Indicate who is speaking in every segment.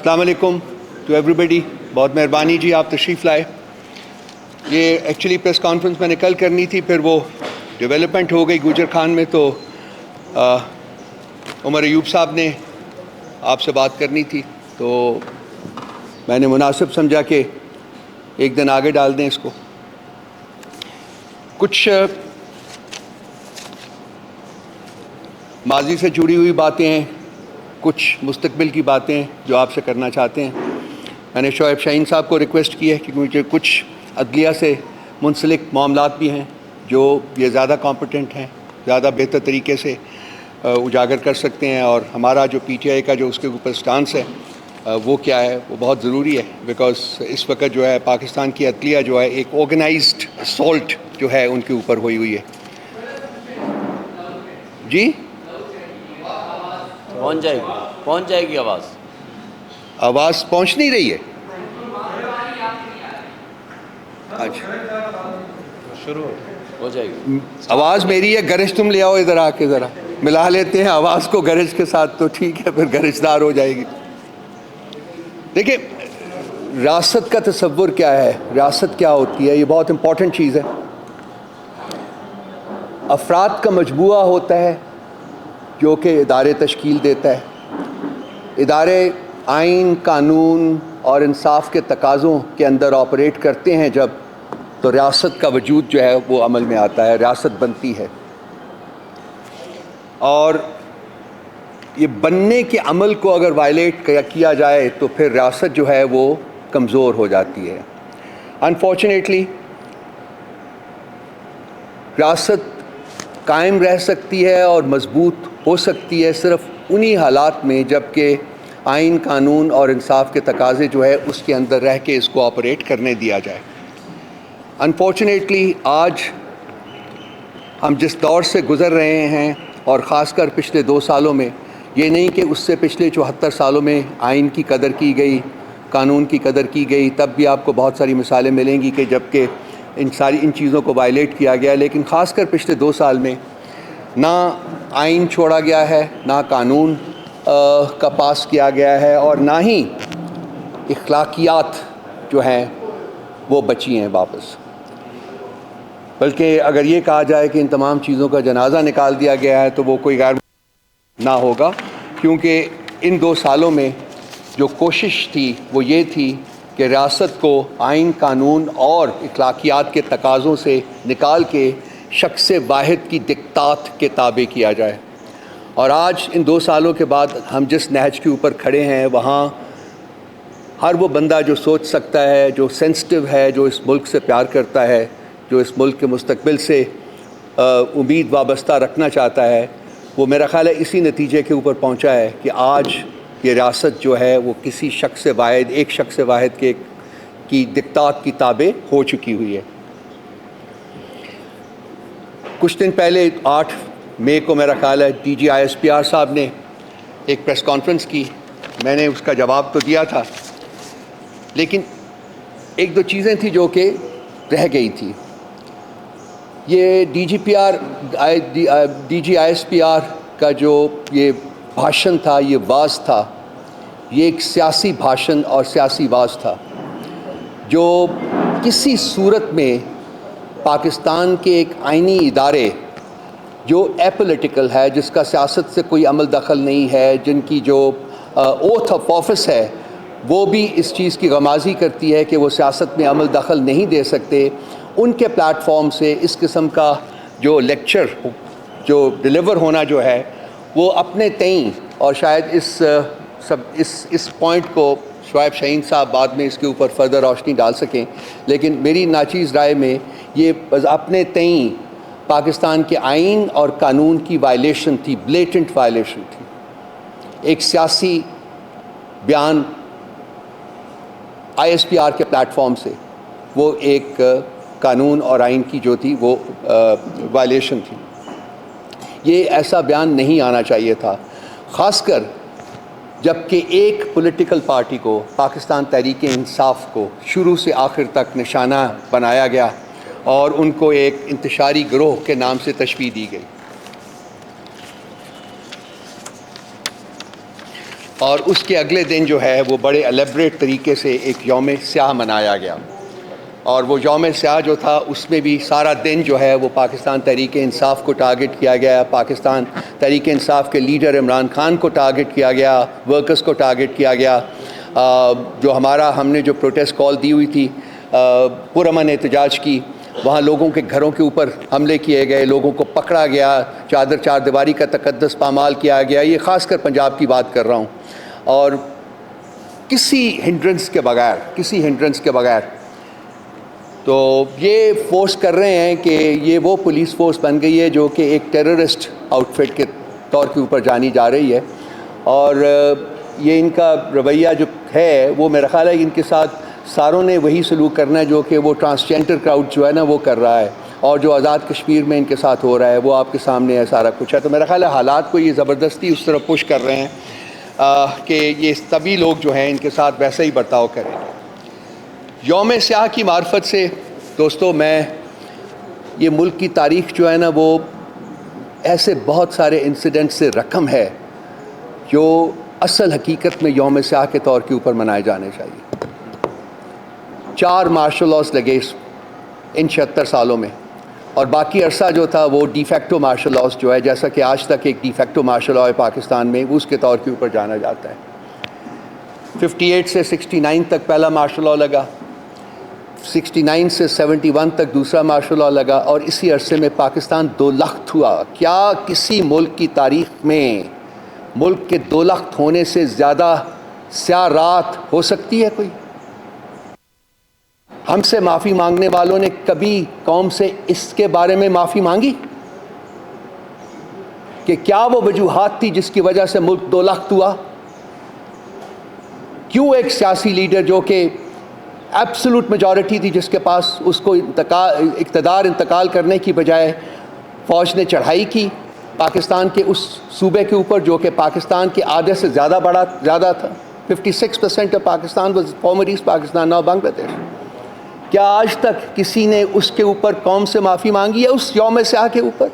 Speaker 1: السلام علیکم to every بڈی. بہت مہربانی جی آپ تشریف لائے. یہ ایکچولی پریس کانفرنس میں نے کل کرنی تھی، پھر وہ ڈیولپمنٹ ہو گئی گوجر خان میں، تو عمر ایوب صاحب نے آپ سے بات کرنی تھی، تو میں نے مناسب سمجھا کہ ایک دن آگے ڈال دیں اس کو. کچھ ماضی سے جڑی ہوئی باتیں ہیں، کچھ مستقبل کی باتیں جو آپ سے کرنا چاہتے ہیں. میں نے شعیب شاہین صاحب کو ریکویسٹ کی ہے کہ مجھے کچھ عدلیہ سے منسلک معاملات بھی ہیں جو یہ زیادہ کمپیٹنٹ ہیں، زیادہ بہتر طریقے سے اجاگر کر سکتے ہیں، اور ہمارا جو پی ٹی آئی کا جو اس کے اوپر سٹانس ہے وہ کیا ہے، وہ بہت ضروری ہے. بیکاز اس وقت جو ہے پاکستان کی عدلیہ جو ہے ایک آرگنائزڈ اسالٹ جو ہے ان کے اوپر ہوئی ہوئی ہے. جی
Speaker 2: پہنچ جائے گی
Speaker 1: آواز پہنچ نہیں رہی ہے. اچھا
Speaker 2: شروع ہو جائے گی.
Speaker 1: آواز میری ہے، گرج تم لے آؤ ادھر آ کے، ذرا ملا لیتے ہیں آواز کو گرج کے ساتھ، تو ٹھیک ہے، پھر گرج دار ہو جائے گی. دیکھیں ریاست کا تصور کیا ہے، ریاست کیا ہوتی ہے، یہ بہت امپورٹنٹ چیز ہے. افراد کا مجموعہ ہوتا ہے جو کہ ادارے تشکیل دیتا ہے. ادارے آئین، قانون اور انصاف کے تقاضوں کے اندر آپریٹ کرتے ہیں جب، تو ریاست کا وجود جو ہے وہ عمل میں آتا ہے، ریاست بنتی ہے. اور یہ بننے کے عمل کو اگر وائلیٹ کیا جائے تو پھر ریاست جو ہے وہ کمزور ہو جاتی ہے. انفارچونیٹلی ریاست قائم رہ سکتی ہے اور مضبوط ہو سکتی ہے صرف انہی حالات میں جب کہ آئین، قانون اور انصاف کے تقاضے جو ہے اس کے اندر رہ کے اس کو آپریٹ کرنے دیا جائے. انفارچونیٹلی آج ہم جس دور سے گزر رہے ہیں، اور خاص کر پچھلے 2 سالوں میں، یہ نہیں کہ اس سے پچھلے 74 سالوں میں آئین کی قدر کی گئی، قانون کی قدر کی گئی، تب بھی آپ کو بہت ساری مثالیں ملیں گی کہ جب کہ ان چیزوں کو وائلیٹ کیا گیا. لیکن خاص کر پچھلے 2 سال میں نہ آئین چھوڑا گیا ہے، نہ قانون کا پاس کیا گیا ہے، اور نہ ہی اخلاقیات جو ہیں وہ بچی ہیں واپس. بلکہ اگر یہ کہا جائے کہ ان تمام چیزوں کا جنازہ نکال دیا گیا ہے تو وہ کوئی غیر نہ ہوگا، کیونکہ ان 2 سالوں میں جو کوشش تھی وہ یہ تھی کہ ریاست کو آئین، قانون اور اخلاقیات کے تقاضوں سے نکال کے شخص واحد کی دکتات کے تابع کیا جائے. اور آج ان 2 سالوں کے بعد ہم جس نہج کے اوپر کھڑے ہیں، وہاں ہر وہ بندہ جو سوچ سکتا ہے، جو سینسٹیو ہے، جو اس ملک سے پیار کرتا ہے، جو اس ملک کے مستقبل سے امید وابستہ رکھنا چاہتا ہے، وہ میرا خیال ہے اسی نتیجے کے اوپر پہنچا ہے کہ آج یہ ریاست جو ہے وہ کسی شخص واحد، ایک شخص واحد کی دکتات کی تابع ہو چکی ہوئی ہے. کچھ دن پہلے 8 مئی کو میرا خیال ہے D G I S P R صاحب نے ایک پریس کانفرنس کی. میں نے اس کا جواب تو دیا تھا، لیکن 1-2 چیزیں تھیں جو کہ رہ گئی تھی. یہ D G I S P R کا جو یہ بھاشن تھا، یہ واز تھا، یہ ایک سیاسی بھاشن اور سیاسی واز تھا جو کسی صورت میں پاکستان کے ایک آئینی ادارے جو اپولیٹیکل ہے، جس کا سیاست سے کوئی عمل دخل نہیں ہے، جن کی جو اوتھ آف آفس ہے وہ بھی اس چیز کی غمازی کرتی ہے کہ وہ سیاست میں عمل دخل نہیں دے سکتے، ان کے پلیٹ فارم سے اس قسم کا جو لیکچر جو ڈیلیور ہونا جو ہے وہ اپنے تئیں، اور شاید اس پوائنٹ کو شعیب شاہین صاحب بعد میں اس کے اوپر فردر روشنی ڈال سکیں، لیکن میری ناچیز رائے میں یہ اپنے تئیں پاکستان کے آئین اور قانون کی وائلیشن تھی، بلیٹنٹ وائلیشن تھی. ایک سیاسی بیان آئی ایس پی آر کے پلیٹ فارم سے، وہ ایک قانون اور آئین کی جو تھی وہ وائلیشن تھی. یہ ایسا بیان نہیں آنا چاہیے تھا، خاص کر جب کہ ایک پولیٹیکل پارٹی کو، پاکستان تحریک انصاف کو شروع سے آخر تک نشانہ بنایا گیا اور ان کو ایک انتشاری گروہ کے نام سے تشبیہ دی گئی. اور اس کے اگلے دن جو ہے وہ بڑے الیبریٹ طریقے سے ایک یوم سیاہ منایا گیا، اور وہ یوم سیاہ جو تھا اس میں بھی سارا دن جو ہے وہ پاکستان تحریک انصاف کو ٹارگٹ کیا گیا، پاکستان تحریک انصاف کے لیڈر عمران خان کو ٹارگٹ کیا گیا، ورکرز کو ٹارگٹ کیا گیا۔ جو ہم نے جو پروٹیسٹ کال دی ہوئی تھی پرامن احتجاج کی، وہاں لوگوں کے گھروں کے اوپر حملے کیے گئے، لوگوں کو پکڑا گیا، چار دیواری کا تقدس پامال کیا گیا۔ یہ خاص کر پنجاب کی بات کر رہا ہوں، اور کسی ہنڈرنس کے بغیر تو یہ فورس کر رہے ہیں کہ یہ وہ پولیس فورس بن گئی ہے جو کہ ایک ٹیررسٹ آؤٹ فٹ کے طور کے اوپر جانی جا رہی ہے، اور یہ ان کا رویہ جو ہے وہ میرا خیال ہے کہ ان کے ساتھ ساروں نے وہی سلوک کرنا ہے جو کہ وہ ٹرانسجینڈر کراؤڈ جو ہے نا وہ کر رہا ہے، اور جو آزاد کشمیر میں ان کے ساتھ ہو رہا ہے وہ آپ کے سامنے ہے، سارا کچھ ہے۔ تو میرا خیال ہے حالات کو یہ زبردستی اس طرح پش کر رہے ہیں کہ یہ سبھی لوگ جو ہیں ان کے ساتھ ویسا ہی برتاؤ کریں گے۔ یوم سیاہ کی معرفت سے دوستو، میں یہ ملک کی تاریخ جو ہے نا وہ ایسے بہت سارے انسیڈنٹ سے رقم ہے جو اصل حقیقت میں یوم سیاہ کے طور کے اوپر منائے جانے چاہیے۔ 4 مارشل لاز لگے ان 76 سالوں میں، اور باقی عرصہ جو تھا وہ ڈی فیکٹو مارشل لاز جو ہے، جیسا کہ آج تک ایک ڈی فیکٹو مارشل لا ہے پاکستان میں، اس کے طور کے اوپر جانا جاتا ہے۔ 58 سے 69 تک پہلا مارشل لا لگا، 69 سے 71 تک دوسرا مارشل لا لگا، اور اسی عرصے میں پاکستان 2 لخت ہوا۔ کیا کسی ملک کی تاریخ میں ملک کے 2 لخت ہونے سے زیادہ سیاہ رات ہو سکتی ہے کوئی؟ ہم سے معافی مانگنے والوں نے کبھی قوم سے اس کے بارے میں معافی مانگی کہ کیا وہ وجوہات تھی جس کی وجہ سے ملک 2 لخت ہوا؟ کیوں ایک سیاسی لیڈر جو کہ ایبسولوٹ میجورٹی تھی جس کے پاس، اس کو اقتدار انتقال کرنے کی بجائے فوج نے چڑھائی کی پاکستان کے اس صوبے کے اوپر جو کہ پاکستان کے آدھے سے زیادہ تھا۔ 56% of Pakistan was former East Pakistan, now Bangla Desh. کیا آج تک کسی نے اس کے اوپر قوم سے معافی مانگی ہے؟ اس یوم سیاہ کے اوپر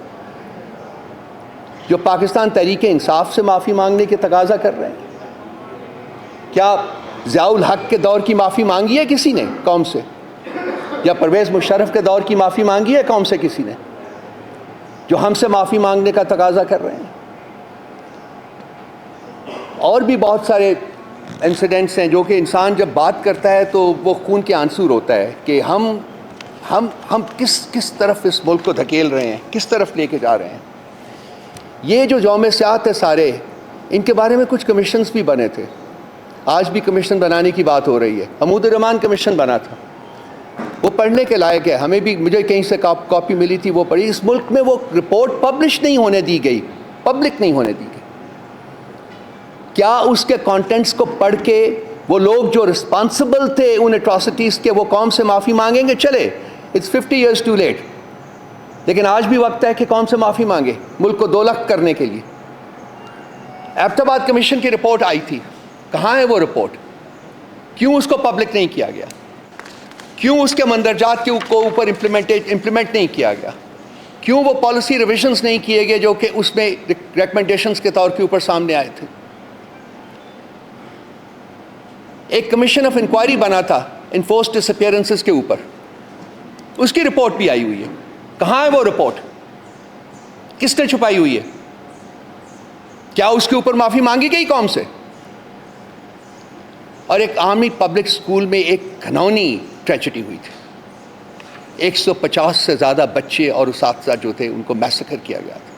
Speaker 1: جو پاکستان تحریک انصاف سے معافی مانگنے کے تقاضا کر رہے ہیں؟ کیا ضیاء الحق کے دور کی معافی مانگی ہے کسی نے قوم سے؟ یا پرویز مشرف کے دور کی معافی مانگی ہے قوم سے کسی نے؟ جو ہم سے معافی مانگنے کا تقاضا کر رہے ہیں۔ اور بھی بہت سارے انسیڈنٹس ہیں جو کہ انسان جب بات کرتا ہے تو وہ خون کے آنسو ہوتا ہے کہ ہم کس طرف اس ملک کو دھکیل رہے ہیں، کس طرف لے کے جا رہے ہیں۔ یہ جو یوم سیاہ ہے سارے، ان کے بارے میں کچھ کمیشنز بھی بنے تھے، آج بھی کمیشن بنانے کی بات ہو رہی ہے۔ حمود الرحمان کمیشن بنا تھا، وہ پڑھنے کے لائق ہے، ہمیں بھی، مجھے کہیں سے کاپی ملی تھی، وہ پڑھی۔ اس ملک میں وہ رپورٹ پبلش نہیں ہونے دی گئی، پبلک نہیں ہونے دی گئی۔ کیا اس کے کانٹینٹس کو پڑھ کے وہ لوگ جو رسپانسبل تھے ان اٹراسٹیز کے وہ قوم سے معافی مانگیں گے؟ چلے، اٹس 50 years ٹو لیٹ، لیکن آج بھی وقت ہے کہ قوم سے معافی مانگے ملک کو 2 لخت کرنے کے لیے۔ ایبٹ آباد کمیشن کی رپورٹ آئی تھی، کہاں ہے وہ رپورٹ؟ کیوں اس کو پبلک نہیں کیا گیا؟ کیوں اس کے مندرجات کے اوپر امپلیمنٹ نہیں کیا گیا؟ کیوں وہ پالیسی ریویژنز نہیں کیے گئے جو کہ اس میں ریکمنڈیشنز کے طور کے اوپر سامنے آئے تھے؟ ایک کمیشن آف انکوائری بنا تھا انفورسڈ ڈس اپیئرنسز کے اوپر، اس کی رپورٹ بھی آئی ہوئی ہے، کہاں ہے وہ رپورٹ؟ کس نے چھپائی ہوئی ہے؟ کیا اس کے اوپر معافی مانگی گئی قوم سے؟ اور ایک عامی پبلک اسکول میں ایک گھناؤنی ٹریجڈی ہوئی تھی، 150 سے زیادہ بچے اور اساتذہ جو تھے ان کو میسیکر کیا گیا تھا۔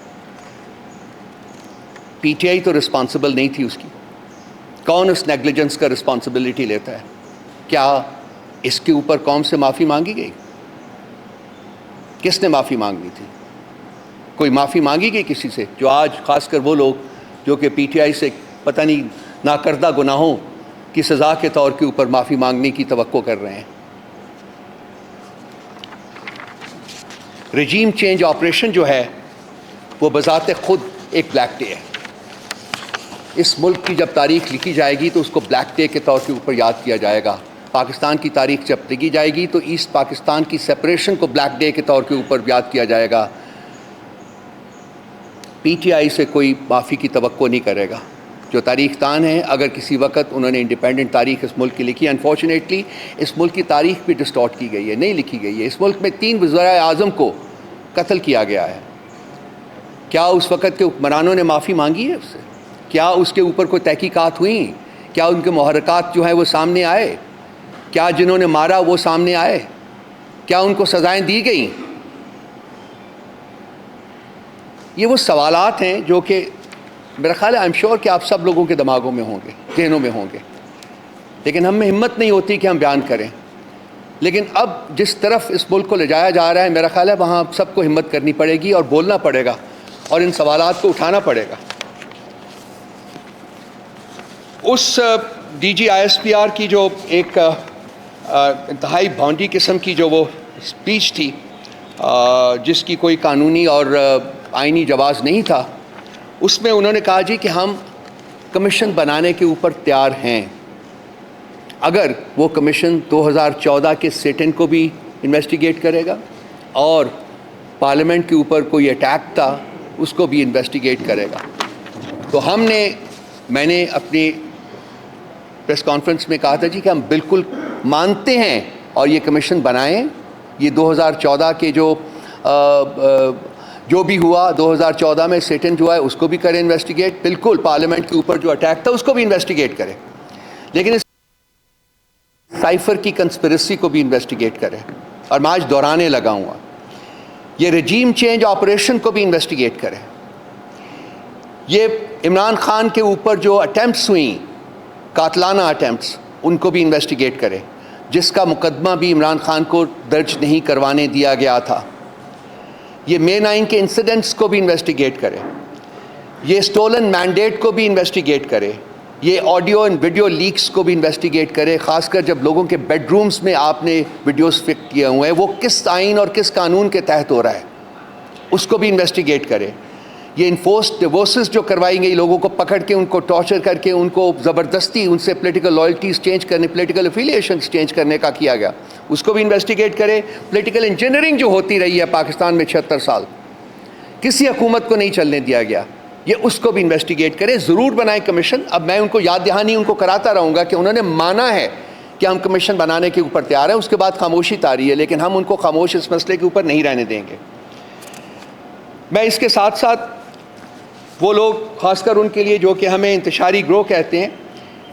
Speaker 1: پی ٹی آئی تو رسپانسبل نہیں تھی اس کی، کون اس نیگلیجنس کا رسپانسبلٹی لیتا ہے؟ کیا اس کے اوپر قوم سے معافی مانگی گئی؟ کس نے معافی مانگنی تھی؟ کوئی معافی مانگی گئی کسی سے؟ جو آج خاص کر وہ لوگ جو کہ پی ٹی آئی سے پتہ نہیں ناکردہ گناہوں کی سزا کے طور کے اوپر معافی مانگنے کی توقع کر رہے ہیں۔ رجیم چینج آپریشن جو ہے وہ بذات خود ایک بلیک ڈے ہے۔ اس ملک کی جب تاریخ لکھی جائے گی تو اس کو بلیک ڈے کے طور کے اوپر یاد کیا جائے گا۔ پاکستان کی تاریخ جب لکھی جائے گی تو ایسٹ پاکستان کی سپریشن کو بلیک ڈے کے طور کے اوپر یاد کیا جائے گا۔ پی ٹی آئی سے کوئی معافی کی توقع نہیں کرے گا، جو تاریخ دان ہیں، اگر کسی وقت انہوں نے انڈیپینڈنٹ تاریخ اس ملک کی لکھی، انفارچونیٹلی اس ملک کی تاریخ بھی ڈسٹارٹ کی گئی ہے، نہیں لکھی گئی ہے۔ اس ملک میں 3 وزرائے اعظم کو قتل کیا گیا ہے۔ کیا اس وقت کے حکمرانوں نے معافی مانگی ہے اس سے؟ کیا اس کے اوپر کوئی تحقیقات ہوئیں؟ کیا ان کے محرکات جو ہیں وہ سامنے آئے؟ کیا جنہوں نے مارا وہ سامنے آئے؟ کیا ان کو سزائیں دی گئیں؟ یہ وہ سوالات ہیں جو کہ میرا خیال ہے آئی ایم شیور کہ آپ سب لوگوں کے دماغوں میں ہوں گے، ذہنوں میں ہوں گے، لیکن ہم میں ہمت نہیں ہوتی کہ ہم بیان کریں۔ لیکن اب جس طرف اس ملک کو لے جایا جا رہا ہے، میرا خیال ہے وہاں سب کو ہمت کرنی پڑے گی اور بولنا پڑے گا اور ان سوالات کو اٹھانا پڑے گا۔ اس D G I S P R کی جو ایک انتہائی بھونڈی قسم کی جو وہ اسپیچ تھی، جس کی کوئی قانونی اور آئینی جواز نہیں تھا، اس میں انہوں نے کہا جی کہ ہم کمیشن بنانے کے اوپر تیار ہیں، اگر وہ کمیشن 2014 کے سیٹن کو بھی انویسٹیگیٹ کرے گا اور پارلیمنٹ کے اوپر کوئی اٹیک تھا اس کو بھی انویسٹیگیٹ کرے گا۔ تو میں نے اپنی پریس کانفرنس میں کہا تھا جی کہ ہم بالکل مانتے ہیں اور یہ کمیشن بنائیں، یہ 2014 کے جو بھی ہوا 2014 میں سیٹن جو ہے اس کو بھی کریں انویسٹیگیٹ، بالکل پارلیمنٹ کے اوپر جو اٹیک تھا اس کو بھی انویسٹیگیٹ کریں، لیکن اس سائفر کی کنسپریسی کو بھی انویسٹیگیٹ کریں، اور میں آج دہرانے لگا ہوں، یہ رجیم چینج آپریشن کو بھی انویسٹیگیٹ کریں، یہ عمران خان کے اوپر جو اٹیمپٹس ہوئیں، قاتلانہ اٹیمپٹس، ان کو بھی انویسٹیگیٹ کریں، جس کا مقدمہ بھی عمران خان کو درج نہیں کروانے دیا گیا تھا، یہ مئی 9 کے انسیڈنٹس کو بھی انویسٹیگیٹ کرے، یہ سٹولن مینڈیٹ کو بھی انویسٹیگیٹ کرے، یہ آڈیو اینڈ ویڈیو لیکس کو بھی انویسٹیگیٹ کرے، خاص کر جب لوگوں کے بیڈ رومز میں آپ نے ویڈیوز فٹ کیے ہوئے ہیں، وہ کس آئین اور کس قانون کے تحت ہو رہا ہے، اس کو بھی انویسٹیگیٹ کرے، یہ انفورسڈ ڈیورسز جو کروائی گئی، لوگوں کو پکڑ کے ان کو ٹارچر کر کے ان کو زبردستی ان سے پولیٹیکل لائلٹیز چینج کرنے، پولیٹیکل افیلیشنز چینج کرنے کا کیا گیا، اس کو بھی انویسٹیگیٹ کرے، پولیٹیکل انجینئرنگ جو ہوتی رہی ہے پاکستان میں 76 سال، کسی حکومت کو نہیں چلنے دیا گیا، یہ اس کو بھی انویسٹیگیٹ کرے، ضرور بنائے کمیشن۔ اب میں ان کو یاد دہانی ان کو کراتا رہوں گا کہ انہوں نے مانا ہے کہ ہم کمیشن بنانے کے اوپر تیار ہیں، اس کے بعد خاموشی طاری ہے، لیکن ہم ان کو خاموش اس مسئلے کے اوپر نہیں رہنے دیں گے۔ میں اس کے ساتھ ساتھ وہ لوگ، خاص کر ان کے لیے جو کہ ہمیں انتشاری گروہ کہتے ہیں،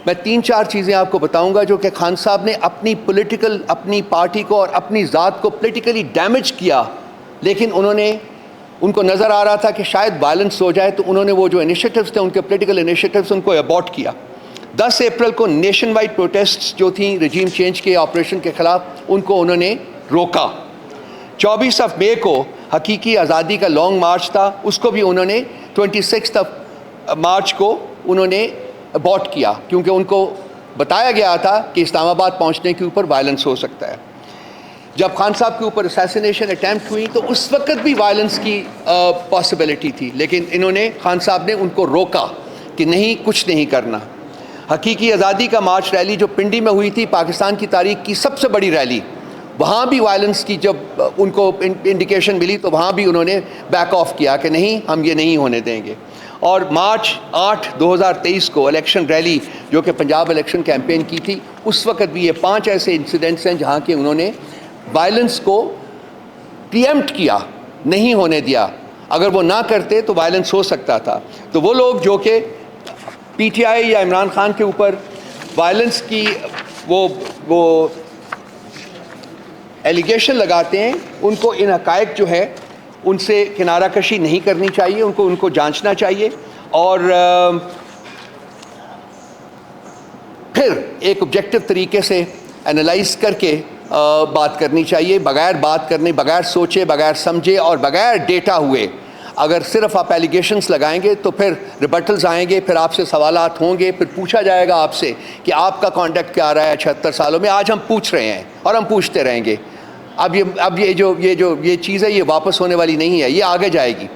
Speaker 1: میں 3-4 چیزیں آپ کو بتاؤں گا جو کہ خان صاحب نے اپنی پارٹی کو اور اپنی ذات کو پولیٹیکلی ڈیمیج کیا، لیکن ان کو نظر آ رہا تھا کہ شاید وائلنس ہو جائے، تو انہوں نے وہ جو انیشیٹوز تھے ان کے پولیٹیکل انیشیٹوز ان کو ابورٹ کیا۔ 10 اپریل کو نیشن وائڈ پروٹیسٹس جو تھیں رجیم چینج کے آپریشن کے خلاف، ان کو انہوں نے روکا۔ 24 مئی کو حقیقی آزادی کا لانگ مارچ تھا، اس کو بھی انہوں نے 26 مارچ کو انہوں نے ابورٹ کیا، کیونکہ ان کو بتایا گیا تھا کہ اسلام آباد پہنچنے کے اوپر وائلنس ہو سکتا ہے۔ جب خان صاحب کے اوپر اسیسینیشن اٹیمپٹ ہوئی تو اس وقت بھی وائلنس کی پاسبلٹی تھی، لیکن خان صاحب نے ان کو روکا کہ نہیں، کچھ نہیں کرنا۔ حقیقی آزادی کا مارچ ریلی جو پنڈی میں ہوئی تھی، پاکستان کی تاریخ کی سب سے بڑی ریلی، وہاں بھی وائلنس کی جب ان کو انڈیکیشن ملی تو وہاں بھی انہوں نے بیک آف کیا کہ نہیں، ہم یہ نہیں ہونے دیں گے۔ اور مارچ 8 2023 کو الیکشن ریلی جو کہ پنجاب الیکشن کیمپین کی تھی، اس وقت بھی یہ 5 ایسے انسیڈنٹس ہیں جہاں کہ انہوں نے وائلنس کو پری ایمپٹ کیا، نہیں ہونے دیا، اگر وہ نہ کرتے تو وائلنس ہو سکتا تھا۔ تو وہ لوگ جو کہ پی ٹی آئی یا عمران خان کے اوپر وائلنس کی وہ ایلیگیشن لگاتے ہیں، ان کو ان حقائق جو ہے ان سے کنارہ کشی نہیں کرنی چاہیے، ان کو جانچنا چاہیے، اور پھر ایک آبجیکٹو طریقے سے انالائز کر کے بات کرنی چاہیے، بغیر بات کرنے، بغیر سوچے، بغیر سمجھے اور بغیر ڈیٹا ہوئے۔ اگر صرف آپ ایلیگیشنز لگائیں گے تو پھر ریبٹلز آئیں گے، پھر آپ سے سوالات ہوں گے، پھر پوچھا جائے گا آپ سے کہ آپ کا کانڈکٹ کیا رہا ہے 76 سالوں میں۔ آج ہم پوچھ رہے ہیں اور ہم پوچھتے رہیں گے۔ اب یہ چیز ہے، یہ واپس ہونے والی نہیں ہے، یہ آگے جائے گی۔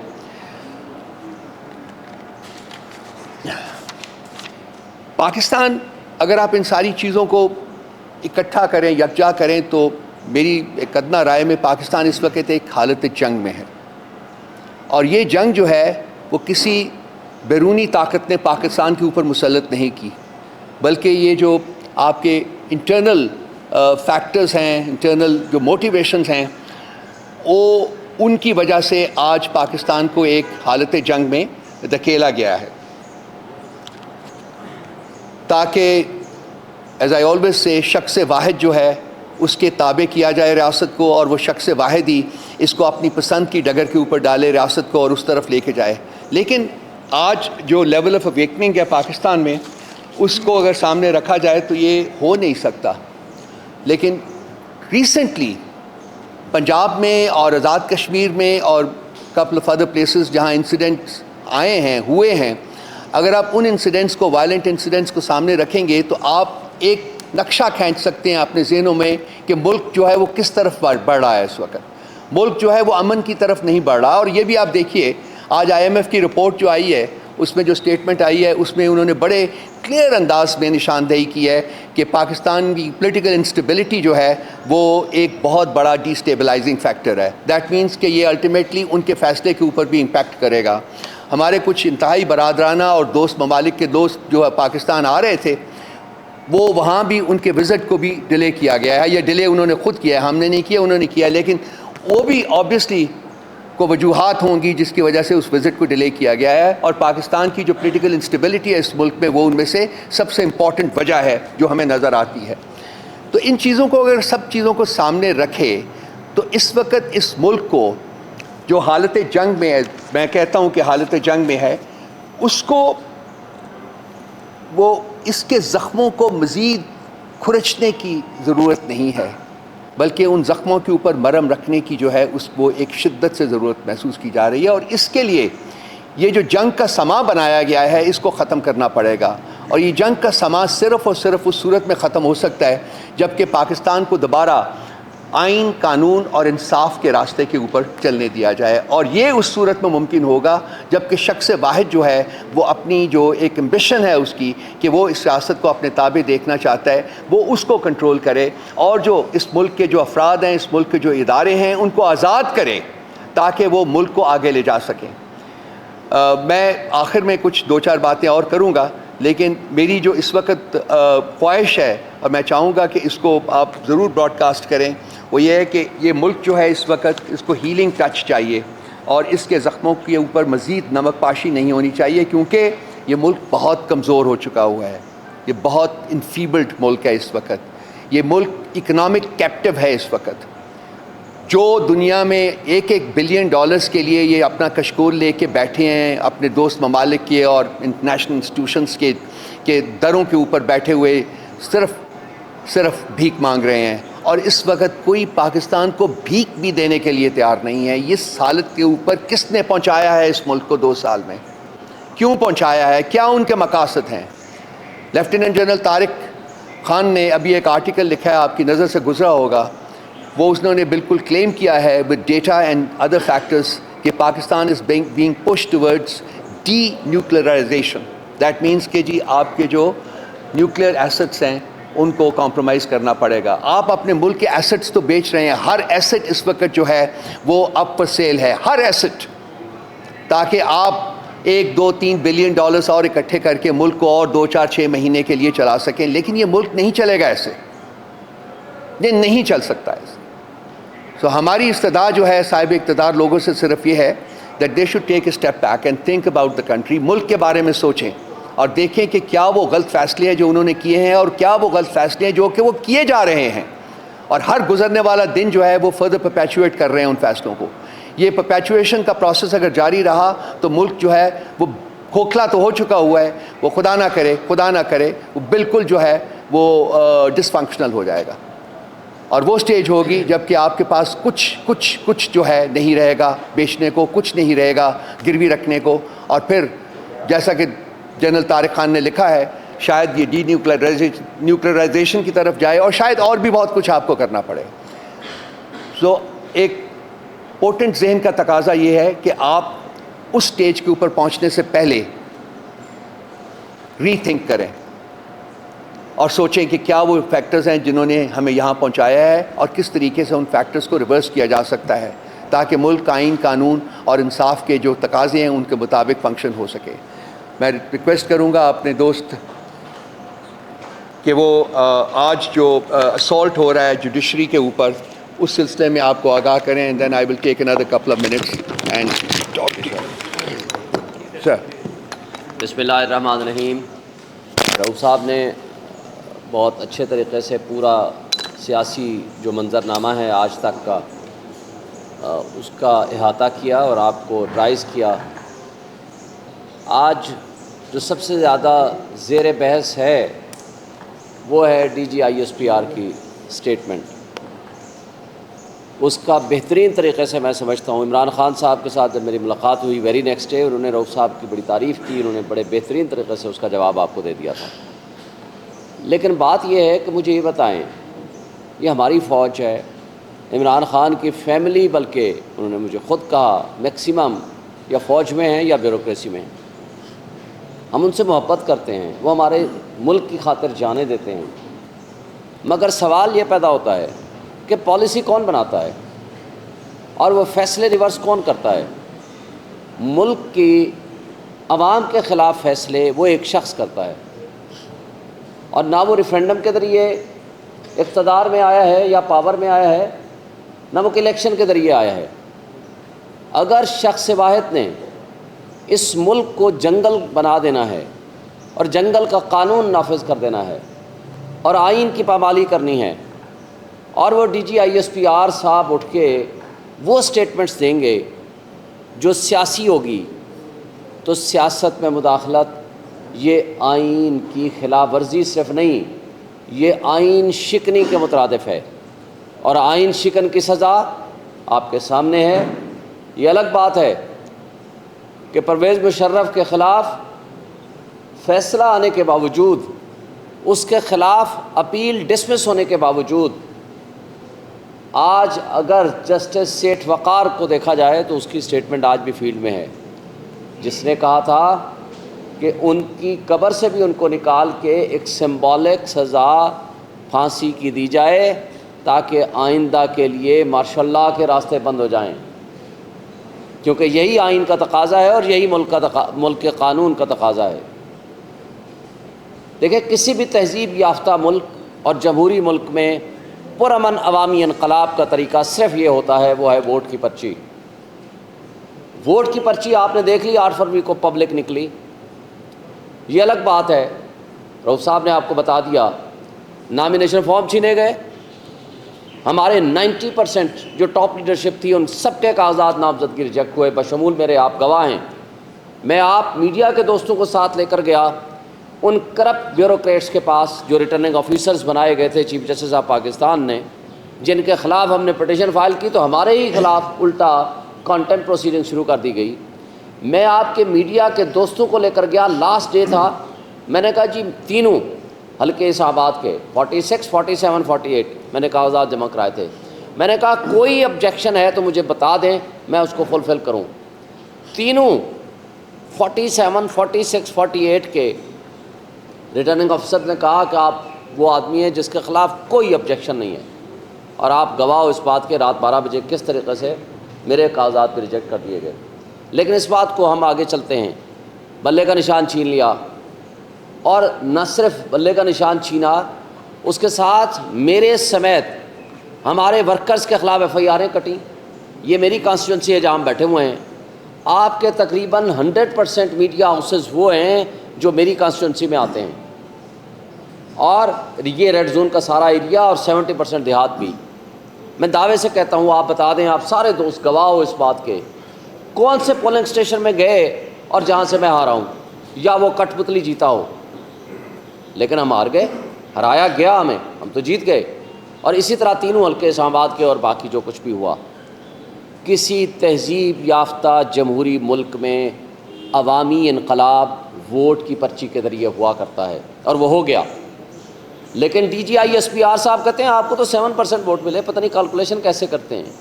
Speaker 1: پاکستان، اگر آپ ان ساری چیزوں کو اکٹھا کریں، یکجا کریں، تو میری ایک ادنیٰ رائے میں پاکستان اس وقت ایک حالت جنگ میں ہے، اور یہ جنگ جو ہے وہ کسی بیرونی طاقت نے پاکستان کے اوپر مسلط نہیں کی، بلکہ یہ جو آپ کے انٹرنل فیکٹرز ہیں، انٹرنل جو موٹیویشنز ہیں، وہ ان کی وجہ سے آج پاکستان کو ایک حالت جنگ میں دھکیلا گیا ہے، تاکہ ایز آئی آلویز سے شخص واحد جو ہے اس کے تابع کیا جائے ریاست کو، اور وہ شخص واحد ہی اس کو اپنی پسند کی ڈگر کے اوپر ڈالے ریاست کو اور اس طرف لے کے جائے۔ لیکن آج جو لیول آف اویکننگ ہے پاکستان میں، اس کو اگر سامنے رکھا جائے تو یہ ہو نہیں سکتا۔ لیکن ریسنٹلی پنجاب میں اور آزاد کشمیر میں اور کپل آف ادر پلیسز جہاں انسیڈنٹس آئے ہیں، ہوئے ہیں، اگر آپ ان انسیڈنٹس کو، وائلنٹ انسیڈنٹس کو سامنے رکھیں گے تو آپ ایک نقشہ کھینچ سکتے ہیں اپنے ذہنوں میں کہ ملک جو ہے وہ کس طرف بڑھ رہا ہے۔ اس وقت ملک جو ہے وہ امن کی طرف نہیں بڑھ رہا۔ اور یہ بھی آپ دیکھیے، آج IMF کی رپورٹ جو آئی ہے، اس میں جو سٹیٹمنٹ آئی ہے، اس میں انہوں نے بڑے کلیئر انداز میں نشاندہی کی ہے کہ پاکستان کی پولیٹیکل انسٹیبلٹی جو ہے وہ ایک بہت بڑا ڈی اسٹیبلائزنگ فیکٹر ہے۔ دیٹ مینس کہ یہ الٹیمیٹلی ان کے فیصلے کے اوپر بھی امپیکٹ کرے گا۔ ہمارے کچھ انتہائی برادرانہ اور دوست ممالک کے دوست جو پاکستان آ رہے تھے، وہ وہاں بھی ان کے وزٹ کو بھی ڈیلے کیا گیا ہے۔ یہ ڈیلے انہوں نے خود کیا ہے، ہم نے نہیں کیا، انہوں نے کیا، لیکن وہ بھی آبویسلی کو وجوہات ہوں گی جس کی وجہ سے اس وزٹ کو ڈیلے کیا گیا ہے، اور پاکستان کی جو پولیٹیکل انسٹیبلٹی ہے اس ملک میں، وہ ان میں سے سب سے امپورٹنٹ وجہ ہے جو ہمیں نظر آتی ہے۔ تو ان چیزوں کو اگر سب چیزوں کو سامنے رکھے تو اس وقت اس ملک کو جو حالت جنگ میں ہے، میں کہتا ہوں کہ حالت جنگ میں ہے، اس کو وہ اس کے زخموں کو مزید کھرچنے کی ضرورت نہیں ہے، بلکہ ان زخموں کے اوپر مرہم رکھنے کی جو ہے اس کو ایک شدت سے ضرورت محسوس کی جا رہی ہے، اور اس کے لیے یہ جو جنگ کا سما بنایا گیا ہے اس کو ختم کرنا پڑے گا۔ اور یہ جنگ کا سما صرف اور صرف اس صورت میں ختم ہو سکتا ہے جب کہ پاکستان کو دوبارہ آئین، قانون اور انصاف کے راستے کے اوپر چلنے دیا جائے، اور یہ اس صورت میں ممکن ہوگا جب کہ شخص واحد جو ہے وہ اپنی جو ایک امبیشن ہے اس کی کہ وہ اس ریاست کو اپنے تابع دیکھنا چاہتا ہے، وہ اس کو کنٹرول کرے، اور جو اس ملک کے جو افراد ہیں، اس ملک کے جو ادارے ہیں، ان کو آزاد کرے تاکہ وہ ملک کو آگے لے جا سکیں۔ میں آخر میں کچھ دو چار باتیں اور کروں گا، لیکن میری جو اس وقت خواہش ہے اور میں چاہوں گا کہ اس کو آپ ضرور براڈ کاسٹ کریں، وہ یہ ہے کہ یہ ملک جو ہے اس وقت اس کو ہیلنگ ٹچ چاہیے، اور اس کے زخموں کے اوپر مزید نمک پاشی نہیں ہونی چاہیے، کیونکہ یہ ملک بہت کمزور ہو چکا ہوا ہے، یہ بہت انفیبلڈ ملک ہے اس وقت، یہ ملک اکنامک کیپٹو ہے اس وقت۔ جو دنیا میں $1 بلین کے لیے یہ اپنا کشکول لے کے بیٹھے ہیں، اپنے دوست ممالک کے اور انٹرنیشنل انسٹیٹیوشنز کے دروں کے اوپر بیٹھے ہوئے صرف بھیک مانگ رہے ہیں، اور اس وقت کوئی پاکستان کو بھیک بھی دینے کے لیے تیار نہیں ہے۔ اس حالت کے اوپر کس نے پہنچایا ہے اس ملک کو 2 سال میں؟ کیوں پہنچایا ہے؟ کیا ان کے مقاصد ہیں؟ لیفٹیننٹ جنرل طارق خان نے ابھی ایک آرٹیکل لکھا ہے، آپ کی نظر سے گزرا ہوگا، وہ انہوں نے بالکل کلیم کیا ہے with data and other factors کہ Pakistan is being push towards denuclearisation. That means کہ جی آپ کے جو نیوکلیئر ایسٹس ہیں ان کو کمپرومائز کرنا پڑے گا۔ آپ اپنے ملک کے ایسٹس تو بیچ رہے ہیں، ہر ایسٹ اس وقت جو ہے وہ اپ فار سیل ہے، ہر ایسٹ، تاکہ آپ $1, $2, $3 بلین اور اکٹھے کر کے ملک کو اور 2, 4, 6 مہینے کے لیے چلا سکیں۔ لیکن یہ ملک نہیں چلے گا ایسے، یہ نہیں چل سکتا ایسے۔ تو ہماری استدعا جو ہے صاحب اقتدار لوگوں سے صرف یہ ہے that they should take a step back and think about the country، ملک کے بارے میں سوچیں اور دیکھیں کہ کیا وہ غلط فیصلے ہیں جو انہوں نے کیے ہیں، اور کیا وہ غلط فیصلے ہیں جو کہ وہ کیے جا رہے ہیں، اور ہر گزرنے والا دن جو ہے وہ فردر پرپیچویٹ کر رہے ہیں ان فیصلوں کو۔ یہ پرپیچویشن کا پروسیس اگر جاری رہا تو ملک جو ہے وہ کھوکھلا تو ہو چکا ہوا ہے، وہ خدا نہ کرے وہ بالکل جو ہے وہ ڈس فنکشنل ہو جائے گا، اور وہ سٹیج ہوگی جب کہ آپ کے پاس کچھ جو ہے نہیں رہے گا بیچنے کو، کچھ نہیں رہے گا گروی رکھنے کو، اور پھر جیسا کہ جنرل طارق خان نے لکھا ہے شاید یہ ڈی نیوکلرائزیشن کی طرف جائے، اور شاید اور بھی بہت کچھ آپ کو کرنا پڑے۔ سو ایک پوٹنٹ ذہن کا تقاضا یہ ہے کہ آپ اس سٹیج کے اوپر پہنچنے سے پہلے ری تھنک کریں اور سوچیں کہ کیا وہ فیکٹرز ہیں جنہوں نے ہمیں یہاں پہنچایا ہے، اور کس طریقے سے ان فیکٹرز کو ریورس کیا جا سکتا ہے تاکہ ملک آئین، قانون اور انصاف کے جو تقاضے ہیں ان کے مطابق فنکشن ہو سکے۔ میں ریکویسٹ کروں گا اپنے دوست کہ وہ آج جو اسالٹ ہو رہا ہے جوڈیشری کے اوپر اس سلسلے میں آپ کو آگاہ کریں. And then I will take another couple of minutes and talk to you. Sir.
Speaker 2: بسم اللہ الرحمن الرحیم. رؤوف صاحب نے بہت اچھے طریقے سے پورا سیاسی جو منظرنامہ ہے آج تک کا اس کا احاطہ کیا اور آپ کو رائز کیا. آج جو سب سے زیادہ زیر بحث ہے وہ ہے D G I S P R کی اسٹیٹمنٹ. اس کا بہترین طریقے سے میں سمجھتا ہوں عمران خان صاحب کے ساتھ جب میری ملاقات ہوئی ویری نیکسٹ ڈے انہوں نے رؤوف صاحب کی بڑی تعریف کی, انہوں نے بڑے بہترین طریقے سے اس کا جواب آپ کو دے دیا تھا. لیکن بات یہ ہے کہ مجھے یہ بتائیں, یہ ہماری فوج ہے, عمران خان کی فیملی, بلکہ انہوں نے مجھے خود کہا میکسیمم یا فوج میں ہیں یا بیوروکریسی میں ہیں. ہم ان سے محبت کرتے ہیں, وہ ہمارے ملک کی خاطر جانیں دیتے ہیں. مگر سوال یہ پیدا ہوتا ہے کہ پالیسی کون بناتا ہے اور وہ فیصلے ریورس کون کرتا ہے. ملک کی عوام کے خلاف فیصلے وہ ایک شخص کرتا ہے, اور نہ وہ ریفرینڈم کے ذریعے اقتدار میں آیا ہے یا پاور میں آیا ہے, نہ وہ الیکشن کے ذریعے آیا ہے. اگر شخص واحد نے اس ملک کو جنگل بنا دینا ہے اور جنگل کا قانون نافذ کر دینا ہے اور آئین کی پامالی کرنی ہے, اور وہ D G I S P R صاحب اٹھ کے وہ سٹیٹمنٹس دیں گے جو سیاسی ہوگی, تو سیاست میں مداخلت یہ آئین کی خلاف ورزی صرف نہیں, یہ آئین شکنی کے مترادف ہے, اور آئین شکن کی سزا آپ کے سامنے ہے. یہ الگ بات ہے کہ پرویز مشرف کے خلاف فیصلہ آنے کے باوجود, اس کے خلاف اپیل ڈسمس ہونے کے باوجود, آج اگر جسٹس سیٹھ وقار کو دیکھا جائے تو اس کی سٹیٹمنٹ آج بھی فیلڈ میں ہے, جس نے کہا تھا کہ ان کی قبر سے بھی ان کو نکال کے ایک سمبولک سزا پھانسی کی دی جائے تاکہ آئندہ کے لیے مارشل لاء کے راستے بند ہو جائیں, کیونکہ یہی آئین کا تقاضا ہے اور یہی ملک کے قانون کا تقاضا ہے. دیکھیں, کسی بھی تہذیب یافتہ ملک اور جمہوری ملک میں پرامن عوامی انقلاب کا طریقہ صرف یہ ہوتا ہے, وہ ہے ووٹ کی پرچی. ووٹ کی پرچی آپ نے دیکھ لی 8 فروری کو پبلک نکلی. یہ الگ بات ہے, رؤوف صاحب نے آپ کو بتا دیا, نامینیشن فارم چھینے گئے, ہمارے 90% جو ٹاپ لیڈرشپ تھی ان سب کے کاغذات نامزدگی ریجیکٹ ہوئے, بشمول میرے, آپ گواہ ہیں. میں آپ میڈیا کے دوستوں کو ساتھ لے کر گیا ان کرپٹ بیوروکریٹس کے پاس جو ریٹرننگ آفیسرز بنائے گئے تھے چیف جسٹس آف پاکستان نے, جن کے خلاف ہم نے پٹیشن فائل کی تو ہمارے ہی خلاف الٹا کانٹمپٹ پروسیڈنگ شروع کر دی گئی. میں آپ کے میڈیا کے دوستوں کو لے کر گیا, لاسٹ ڈے تھا, میں نے کہا جی تینوں حلقے اسلام آباد کے 46, 47, 48 میں نے کاغذات جمع کرائے تھے. میں نے کہا کوئی آبجیکشن ہے تو مجھے بتا دیں, میں اس کو فلفل کروں. تینوں 47, 46, 48 کے ریٹرننگ آفیسر نے کہا کہ آپ وہ آدمی ہیں جس کے خلاف کوئی آبجیکشن نہیں ہے, اور آپ گواہ ہو اس بات کے رات 12 بجے کس طریقے سے میرے کاغذات بھی ریجیکٹ کر دیے گئے. لیکن اس بات کو ہم آگے چلتے ہیں, بلے کا نشان چھین لیا, اور نہ صرف بلے کا نشان چھینا, اس کے ساتھ میرے سمیت ہمارے ورکرز کے خلاف ایف آئی آریں کٹیں. یہ میری کانسٹیٹوئنسی ہے جہاں ہم بیٹھے ہوئے ہیں. آپ کے تقریباً 100% میڈیا ہاؤسز وہ ہیں جو میری کانسٹیٹوئنسی میں آتے ہیں, اور یہ ریڈ زون کا سارا ایریا اور 70% دیہات بھی. میں دعوے سے کہتا ہوں, آپ بتا دیں, آپ سارے دوست گواہ ہو اس بات کے, کون سے پولنگ اسٹیشن میں گئے اور جہاں سے میں ہارا ہوں, یا وہ کٹ پتلی جیتا ہو. لیکن ہم ہار گئے, ہرایا گیا ہمیں, ہم تو جیت گئے. اور اسی طرح تینوں حلقے اسلام آباد کے اور باقی جو کچھ بھی ہوا. کسی تہذیب یافتہ جمہوری ملک میں عوامی انقلاب ووٹ کی پرچی کے ذریعے ہوا کرتا ہے, اور وہ ہو گیا. لیکن D G I S P R صاحب کہتے ہیں آپ کو تو 7% ووٹ ملے, پتہ نہیں کیلکولیشن کیسے کرتے ہیں.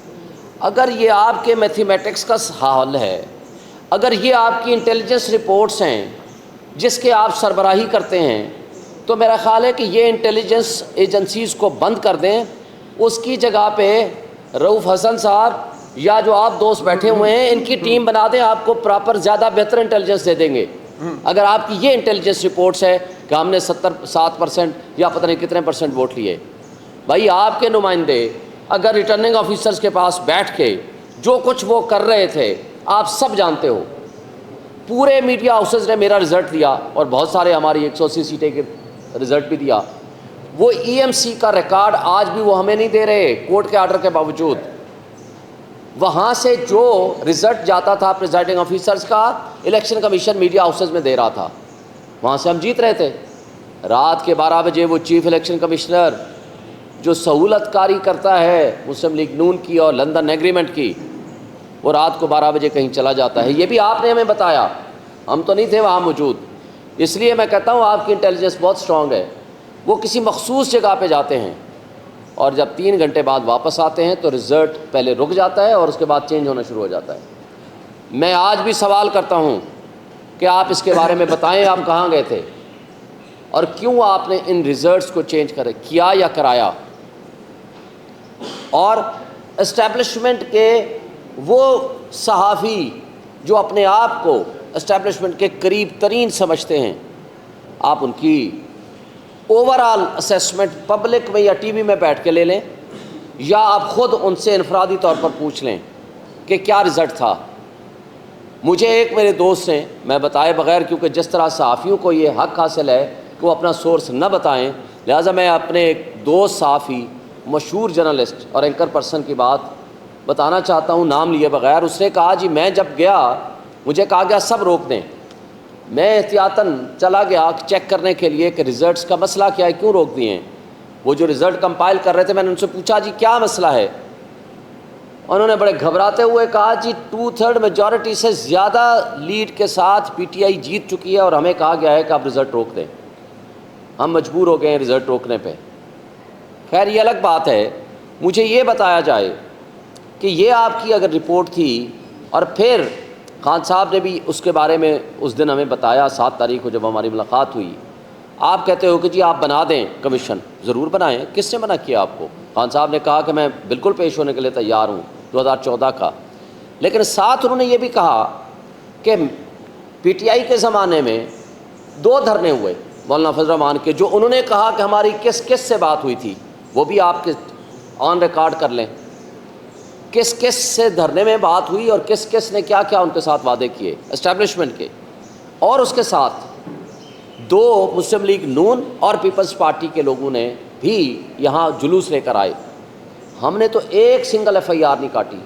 Speaker 2: اگر یہ آپ کے میتھمیٹکس کا حل ہے, اگر یہ آپ کی انٹیلیجنس رپورٹس ہیں جس کے آپ سربراہی کرتے ہیں, تو میرا خیال ہے کہ یہ انٹیلیجنس ایجنسیز کو بند کر دیں. اس کی جگہ پہ رؤوف حسن صاحب یا جو آپ دوست بیٹھے ہوئے ہیں ان کی ٹیم بنا دیں, آپ کو پراپر زیادہ بہتر انٹیلیجنس دے دیں گے. اگر آپ کی یہ انٹیلیجنس رپورٹس ہے کہ ہم نے 77% یا پتہ نہیں کتنے % ووٹ لیے، بھائی آپ کے نمائندے اگر ریٹرننگ آفیسرز کے پاس بیٹھ کے جو کچھ وہ کر رہے تھے آپ سب جانتے ہو، پورے میڈیا ہاؤسز نے میرا رزلٹ دیا اور بہت سارے ہماری 180 سیٹیں کے رزلٹ بھی دیا، وہ ای ایم سی کا ریکارڈ آج بھی وہ ہمیں نہیں دے رہے کورٹ کے آرڈر کے باوجود۔ وہاں سے جو رزلٹ جاتا تھا پریزائڈنگ آفیسرز کا، الیکشن کمیشن میڈیا ہاؤسز میں دے رہا تھا، وہاں سے ہم جیت رہے تھے۔ رات کے 12 بجے وہ چیف الیکشن کمشنر جو سہولت کاری کرتا ہے مسلم لیگ نون کی اور لندن ایگریمنٹ کی، وہ رات کو 12 بجے کہیں چلا جاتا ہے۔ یہ بھی آپ نے ہمیں بتایا، ہم تو نہیں تھے وہاں موجود۔ اس لیے میں کہتا ہوں آپ کی انٹیلیجنس بہت اسٹرانگ ہے۔ وہ کسی مخصوص جگہ پہ جاتے ہیں اور جب 3 گھنٹے بعد واپس آتے ہیں تو رزلٹ پہلے رک جاتا ہے اور اس کے بعد چینج ہونا شروع ہو جاتا ہے۔ میں آج بھی سوال کرتا ہوں کہ آپ اس کے بارے میں بتائیں، آپ کہاں گئے تھے اور کیوں آپ نے ان ریزلٹس کو چینج کیا یا کرایا؟ اور اسٹیبلشمنٹ کے وہ صحافی جو اپنے آپ کو اسٹیبلشمنٹ کے قریب ترین سمجھتے ہیں، آپ ان کی اوور آل اسیسمنٹ پبلک میں یا ٹی وی میں بیٹھ کے لے لیں، یا آپ خود ان سے انفرادی طور پر پوچھ لیں کہ کیا رزلٹ تھا۔ مجھے ایک میرے دوست نے، میں بتائے بغیر، کیونکہ جس طرح صحافیوں کو یہ حق حاصل ہے کہ وہ اپنا سورس نہ بتائیں، لہٰذا میں اپنے ایک دوست صحافی، مشہور جرنلسٹ اور اینکر پرسن کی بات بتانا چاہتا ہوں نام لیے بغیر۔ اس نے کہا جی میں جب گیا مجھے کہا گیا سب روک دیں، میں احتیاطاً چلا گیا چیک کرنے کے لیے کہ ریزلٹس کا مسئلہ کیا ہے، کیوں روک دیے ہیں۔ وہ جو رزلٹ کمپائل کر رہے تھے میں نے ان سے پوچھا جی کیا مسئلہ ہے، انہوں نے بڑے گھبراتے ہوئے کہا جی 2/3 میجورٹی سے زیادہ لیڈ کے ساتھ پی ٹی آئی جیت چکی ہے اور ہمیں کہا گیا ہے کہ آپ رزلٹ روک دیں، ہم مجبور ہو گئے ہیں رزلٹ روکنے پہ۔ خیر یہ الگ بات ہے، مجھے یہ بتایا جائے کہ یہ آپ کی اگر رپورٹ تھی، اور پھر خان صاحب نے بھی اس کے بارے میں اس دن ہمیں بتایا 7 تاریخ کو جب ہماری ملاقات ہوئی، آپ کہتے ہو کہ جی آپ بنا دیں کمیشن، ضرور بنائیں، کس نے منع کیا آپ کو؟ خان صاحب نے کہا کہ میں بالکل پیش ہونے کے لیے تیار ہوں 2014 کا، لیکن ساتھ انہوں نے یہ بھی کہا کہ پی ٹی آئی کے زمانے میں 2 دھرنے ہوئے مولانا فضل الرحمان کے، جو انہوں نے کہا کہ ہماری کس کس سے بات ہوئی تھی، وہ بھی آپ کے آن ریکارڈ کر لیں، کس کس سے دھرنے میں بات ہوئی اور کس کس نے کیا کیا ان کے ساتھ وعدے کیے اسٹیبلشمنٹ کے، اور اس کے ساتھ 2 مسلم لیگ نون اور پیپلز پارٹی کے لوگوں نے بھی یہاں جلوس لے کر آئے۔ ہم نے تو ایک سنگل ایف آئی آر نہیں کاٹی،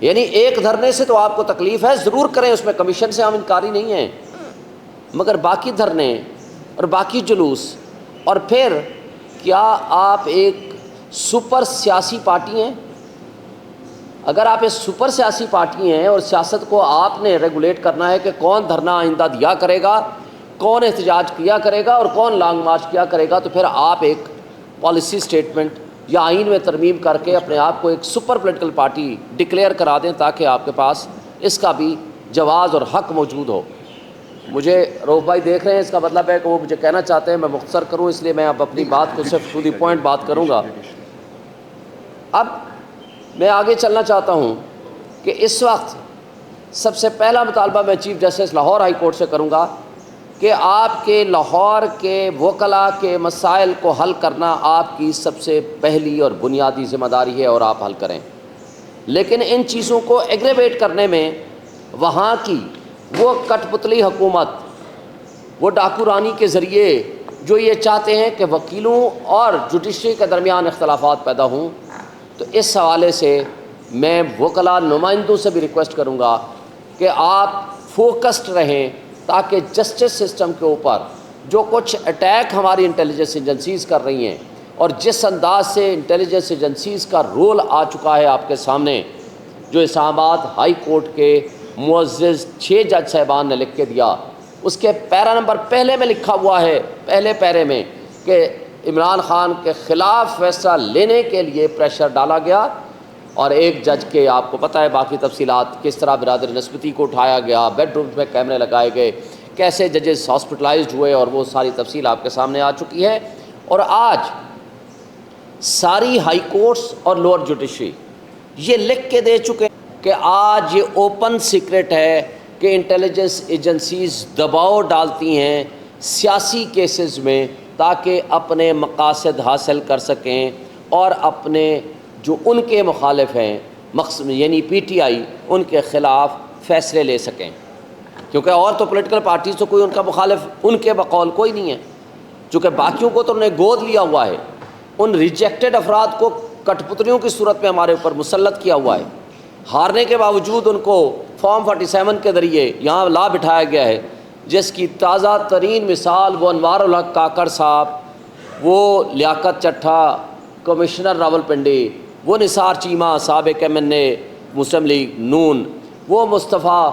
Speaker 2: یعنی ایک دھرنے سے تو آپ کو تکلیف ہے، ضرور کریں، اس میں کمیشن سے ہم انکاری نہیں ہیں، مگر باقی دھرنے اور باقی جلوس، اور پھر کیا آپ ایک سپر سیاسی پارٹی ہیں؟ اگر آپ ایک سپر سیاسی پارٹی ہیں اور سیاست کو آپ نے ریگولیٹ کرنا ہے کہ کون دھرنا آئندہ دیا کرے گا، کون احتجاج کیا کرے گا اور کون لانگ مارچ کیا کرے گا، تو پھر آپ ایک پالیسی سٹیٹمنٹ یا آئین میں ترمیم کر کے اپنے آپ کو ایک سپر پولیٹیکل پارٹی ڈکلیئر کرا دیں تاکہ آپ کے پاس اس کا بھی جواز اور حق موجود ہو۔ مجھے روف بھائی دیکھ رہے ہیں، اس کا مطلب ہے کہ وہ مجھے کہنا چاہتے ہیں میں مختصر کروں، اس لیے میں اب اپنی بات کو صرف ٹو دی پوائنٹ بات کروں گا۔ اب میں آگے چلنا چاہتا ہوں کہ اس وقت سب سے پہلا مطالبہ میں chief justice Lahore high court سے کروں گا کہ آپ کے لاہور کے وکلاء کے مسائل کو حل کرنا آپ کی سب سے پہلی اور بنیادی ذمہ داری ہے اور آپ حل کریں، لیکن ان چیزوں کو ایگریویٹ کرنے میں وہاں کی وہ کٹ پتلی حکومت، وہ ڈاکو رانی کے ذریعے جو یہ چاہتے ہیں کہ وکیلوں اور جوڈیشری کے درمیان اختلافات پیدا ہوں، تو اس حوالے سے میں وکلاء نمائندوں سے بھی ریکویسٹ کروں گا کہ آپ فوکسڈ رہیں تاکہ جسٹس سسٹم کے اوپر جو کچھ اٹیک ہماری انٹیلیجنس ایجنسیز کر رہی ہیں اور جس انداز سے انٹیلیجنس ایجنسیز کا رول آ چکا ہے آپ کے سامنے، جو اسلام آباد ہائی کورٹ کے معزز 6 جج صاحبان نے لکھ کے دیا، اس کے پیرا نمبر پہلے میں لکھا ہوا ہے، پہلے پیرے میں، کہ عمران خان کے خلاف فیصلہ لینے کے لیے پریشر ڈالا گیا، اور ایک جج کے آپ کو پتہ ہے باقی تفصیلات، کس طرح برادر نسبتی کو اٹھایا گیا، بیڈ رومز میں کیمرے لگائے گئے، کیسے ججز ہاسپٹلائزڈ ہوئے، اور وہ ساری تفصیل آپ کے سامنے آ چکی ہے۔ اور آج ساری ہائی کورٹس اور لوور جوڈیشری یہ لکھ کے دے چکے کہ آج یہ اوپن سیکرٹ ہے کہ انٹیلیجنس ایجنسیز دباؤ ڈالتی ہیں سیاسی کیسز میں تاکہ اپنے مقاصد حاصل کر سکیں اور اپنے جو ان کے مخالف ہیں یعنی پی ٹی آئی ان کے خلاف فیصلے لے سکیں، کیونکہ اور تو پولیٹیکل پارٹیز تو کوئی ان کا مخالف ان کے بقول کوئی نہیں ہے، چونکہ باقیوں کو تو انہوں نے گود لیا ہوا ہے، ان ریجیکٹڈ افراد کو کٹ پتلیوں کی صورت میں ہمارے اوپر مسلط کیا ہوا ہے، ہارنے کے باوجود ان کو فارم 47 کے ذریعے یہاں لا بٹھایا گیا ہے، جس کی تازہ ترین مثال وہ انوار الحق کاکڑ صاحب، وہ لیاقت چٹھا، کمشنر راولپنڈی، وہ نثار چیمہ سابق MNA مسلم لیگ نون، وہ مصطفیٰ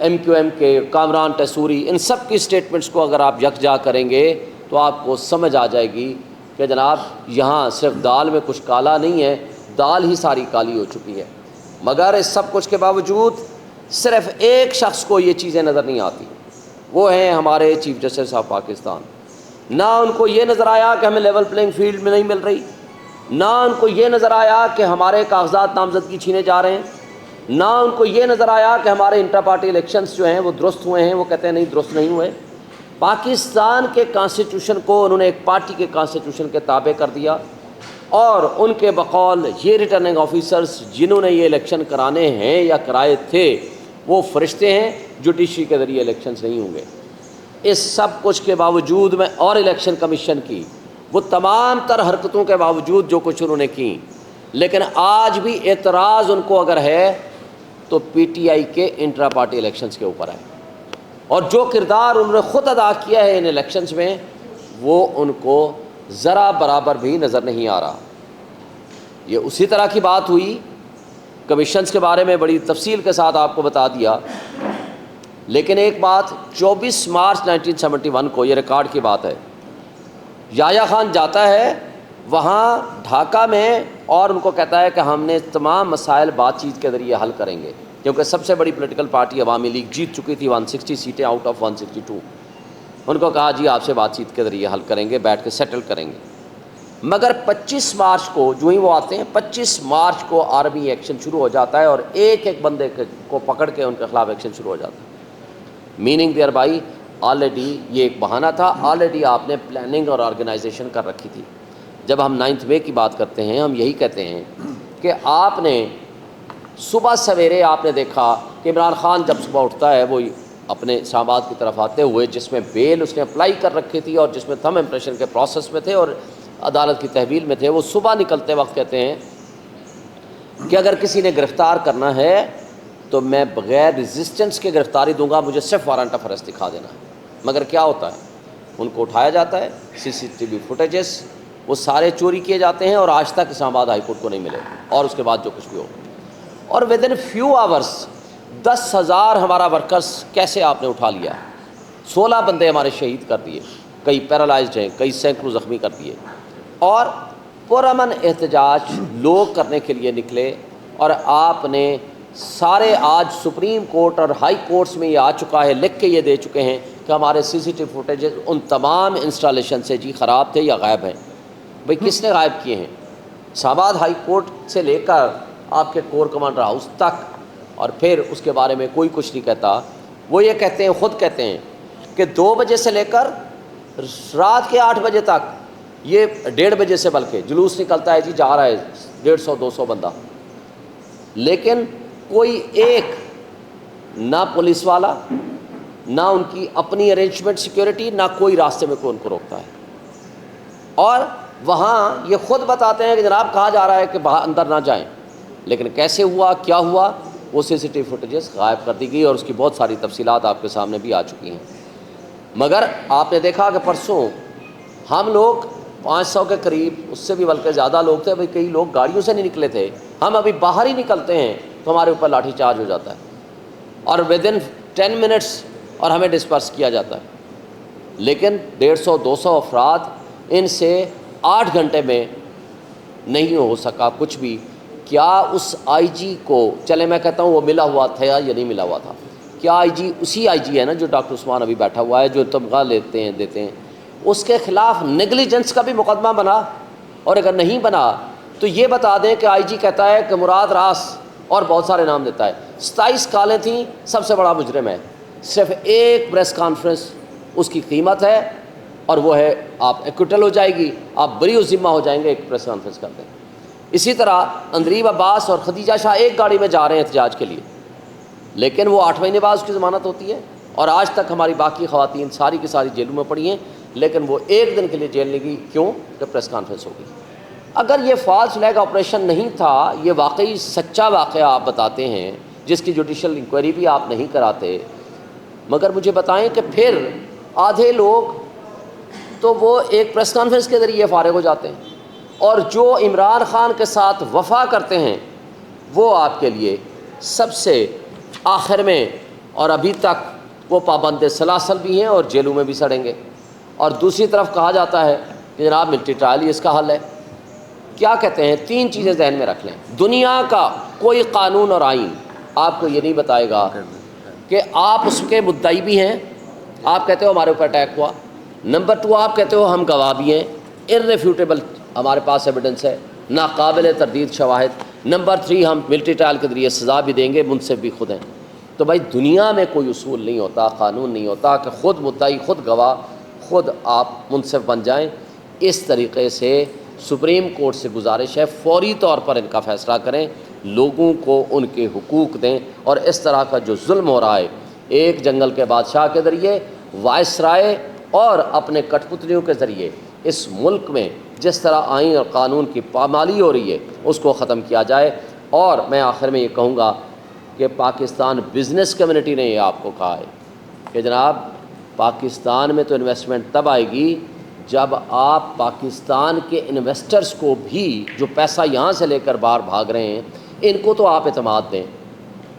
Speaker 2: MQM کے کامران ٹیسوری، ان سب کی سٹیٹمنٹس کو اگر آپ یکجا کریں گے تو آپ کو سمجھ آ جائے گی کہ جناب یہاں صرف دال میں کچھ کالا نہیں ہے، دال ہی ساری کالی ہو چکی ہے۔ مگر اس سب کچھ کے باوجود صرف ایک شخص کو یہ چیزیں نظر نہیں آتی، وہ ہیں ہمارے چیف جسٹس آف پاکستان۔ نہ ان کو یہ نظر آیا کہ ہمیں لیول پلینگ فیلڈ میں نہیں مل رہی، نہ ان کو یہ نظر آیا کہ ہمارے کاغذات نامزدگی چھینے جا رہے ہیں، نہ ان کو یہ نظر آیا کہ ہمارے انٹر پارٹی الیکشنز جو ہیں وہ درست ہوئے ہیں، وہ کہتے ہیں نہیں درست نہیں ہوئے۔ پاکستان کے کانسٹیٹیوشن کو انہوں نے ایک پارٹی کے کانسٹیٹیوشن کے تابع کر دیا، اور ان کے بقول یہ ریٹرننگ آفیسرز جنہوں نے یہ الیکشن کرانے ہیں یا کرائے تھے وہ فرشتے ہیں، جوڈیشری کے ذریعے الیکشنز نہیں ہوں گے۔ اس سب کچھ کے باوجود میں اور الیکشن کمیشن کی وہ تمام تر حرکتوں کے باوجود جو کچھ انہوں نے کی، لیکن آج بھی اعتراض ان کو اگر ہے تو پی ٹی آئی کے انٹرا پارٹی الیکشنز کے اوپر ہے، اور جو کردار انہوں نے خود ادا کیا ہے ان الیکشنز میں وہ ان کو ذرا برابر بھی نظر نہیں آ رہا۔ یہ اسی طرح کی بات ہوئی، کمیشنز کے بارے میں بڑی تفصیل کے ساتھ آپ کو بتا دیا، لیکن ایک بات 24 مارچ 1971 کو، یہ ریکارڈ کی بات ہے، یحییٰ خان جاتا ہے وہاں ڈھاکہ میں اور ان کو کہتا ہے کہ ہم نے تمام مسائل بات چیت کے ذریعے حل کریں گے، کیونکہ سب سے بڑی پولیٹیکل پارٹی عوامی لیگ جیت چکی تھی 160 سیٹیں آؤٹ آف 162۔ ان کو کہا جی آپ سے بات چیت کے ذریعے حل کریں گے، بیٹھ کے سیٹل کریں گے۔ مگر 25 مارچ کو جو ہی وہ آتے ہیں، 25 مارچ کو آرمی ایکشن شروع ہو جاتا ہے اور ایک ایک بندے کو پکڑ کے ان کے خلاف ایکشن شروع ہو جاتا ہے۔ میننگ دیئر بائی آلریڈی یہ ایک بہانہ تھا، آلریڈی آپ نے پلاننگ اور آرگنائزیشن کر رکھی تھی۔ جب ہم 9 مئی کی بات کرتے ہیں ہم یہی کہتے ہیں کہ آپ نے صبح سویرے آپ نے دیکھا کہ عمران خان جب صبح اٹھتا ہے وہ اپنے اسلام آباد کی طرف آتے ہوئے، جس میں بیل اس نے اپلائی کر رکھی تھی اور جس میں تھم امپریشن کے پروسیس میں تھے اور عدالت کی تحویل میں تھے، وہ صبح نکلتے وقت کہتے ہیں کہ اگر کسی نے گرفتار کرنا ہے تو میں بغیر ریزسٹنس کے گرفتاری دوں گا، مجھے صرف وارنٹ آف ارسٹ دکھا دینا ہے۔ مگر کیا ہوتا ہے، ان کو اٹھایا جاتا ہے، CCTV فوٹیجز وہ سارے چوری کیے جاتے ہیں اور آج تک اسلام آباد ہائی کورٹ کو نہیں ملے، اور اس کے بعد جو کچھ بھی ہو، اور ودن فیو آورس 10,000 ہمارا ورکرز کیسے آپ نے اٹھا لیا، 16 بندے ہمارے شہید کر دیے، کئی پیرالائزڈ ہیں، کئی سینکڑوں زخمی کر دیے، اور پرامن احتجاج لوگ کرنے کے لیے نکلے، اور آپ نے سارے آج سپریم کورٹ اور ہائی کورٹس میں یہ آ چکا ہے، لکھ کے یہ دے چکے ہیں کہ ہمارے CCTV فوٹیجز ان تمام انسٹالیشن سے جی خراب تھے یا غائب ہیں۔ بھئی کس نے غائب کیے ہیں؟ اسلام آباد ہائی کورٹ سے لے کر آپ کے کور کمانڈر ہاؤس تک، اور پھر اس کے بارے میں کوئی کچھ نہیں کہتا۔ وہ یہ کہتے ہیں، خود کہتے ہیں کہ 2 بجے سے لے کر رات کے 8 بجے تک، یہ 1:30 بجے سے بلکہ جلوس نکلتا ہے، جی جا رہا ہے 150-200 بندہ، لیکن کوئی ایک نہ پولیس والا، نہ ان کی اپنی ارینجمنٹ سیکیورٹی، نہ کوئی راستے میں کوئی ان کو روکتا ہے۔ اور وہاں یہ خود بتاتے ہیں کہ جناب کہا جا رہا ہے کہ باہر اندر نہ جائیں، لیکن کیسے ہوا، کیا ہوا، وہ CCTV فوٹیجز غائب کر دی گئی، اور اس کی بہت ساری تفصیلات آپ کے سامنے بھی آ چکی ہیں۔ مگر آپ نے دیکھا کہ پرسوں ہم لوگ 500 کے قریب، اس سے بھی بلکہ زیادہ لوگ تھے، بھئی کئی لوگ گاڑیوں سے نہیں نکلے تھے، ہم ابھی باہر ہی نکلتے ہیں تو ہمارے اوپر لاٹھی چارج ہو جاتا ہے، اور ودن 10 منٹس اور ہمیں ڈسپرس کیا جاتا ہے۔ لیکن 150-200 افراد، ان سے 8 گھنٹے میں نہیں ہو سکا کچھ بھی۔ کیا اس آئی جی کو، چلے میں کہتا ہوں وہ ملا ہوا تھا یا نہیں ملا ہوا تھا، کیا آئی جی اسی آئی جی ہے نا جو ڈاکٹر عثمان ابھی بیٹھا ہوا ہے، جو تنخواہ دیتے ہیں، اس کے خلاف نیگلیجنس کا بھی مقدمہ بنا؟ اور اگر نہیں بنا تو یہ بتا دیں کہ آئی جی کہتا ہے کہ مراد راس، اور بہت سارے نام دیتا ہے، 27 کالیں تھیں، سب سے بڑا مجرم ہے، صرف ایک پریس کانفرنس اس کی قیمت ہے، اور وہ ہے آپ ایکوٹل ہو جائے گی، آپ بری و ذمہ ہو جائیں گے ایک پریس کانفرنس کر دیں۔ اسی طرح اندریب عباس اور خدیجہ شاہ ایک گاڑی میں جا رہے ہیں احتجاج کے لیے، لیکن وہ 8 مہینے بعد اس کی ضمانت ہوتی ہے، اور آج تک ہماری باقی خواتین ساری کی ساری جیلوں میں پڑی ہیں، لیکن وہ ایک دن کے لیے جیل نہیں گئی، کیوں؟ کہ پریس کانفرنس ہو گئی۔ اگر یہ فالس فلیگ آپریشن نہیں تھا، یہ واقعی سچا واقعہ آپ بتاتے ہیں جس کی جوڈیشل انکوائری بھی آپ نہیں کراتے، مگر مجھے بتائیں کہ پھر آدھے لوگ تو وہ ایک پریس کانفرنس کے ذریعے فارغ ہو جاتے ہیں، اور جو عمران خان کے ساتھ وفا کرتے ہیں وہ آپ کے لیے سب سے آخر میں، اور ابھی تک وہ پابند سلاسل بھی ہیں اور جیلوں میں بھی سڑیں گے۔ اور دوسری طرف کہا جاتا ہے کہ جناب ملٹری ٹرائل ہی اس کا حل ہے۔ کیا کہتے ہیں؟ 3 چیزیں ذہن میں رکھ لیں۔ دنیا کا کوئی قانون اور آئین آپ کو یہ نہیں بتائے گا کہ آپ اس کے مدعی بھی ہیں، آپ کہتے ہو ہمارے اوپر اٹیک ہوا، نمبر 2 آپ کہتے ہو ہم گواہ بھی ہیں، ارریفیوٹیبل ہمارے پاس ایویڈنس ہے، ناقابل تردید شواہد، نمبر 3 ہم ملٹری ٹرائل کے ذریعے سزا بھی دیں گے، منصف بھی خود ہیں۔ تو بھائی دنیا میں کوئی اصول نہیں ہوتا، قانون نہیں ہوتا کہ خود مدعی، خود گواہ، خود آپ منصف بن جائیں۔ اس طریقے سے سپریم کورٹ سے گزارش ہے فوری طور پر ان کا فیصلہ کریں، لوگوں کو ان کے حقوق دیں، اور اس طرح کا جو ظلم ہو رہا ہے ایک جنگل کے بادشاہ کے ذریعے، وائس رائے اور اپنے کٹ پتلیوں کے ذریعے اس ملک میں جس طرح آئین اور قانون کی پامالی ہو رہی ہے اس کو ختم کیا جائے۔ اور میں آخر میں یہ کہوں گا کہ پاکستان بزنس کمیونٹی نے یہ آپ کو کہا ہے کہ جناب پاکستان میں تو انویسٹمنٹ تب آئے گی جب آپ پاکستان کے انویسٹرز کو بھی جو پیسہ یہاں سے لے کر باہر بھاگ رہے ہیں ان کو تو آپ اعتماد دیں۔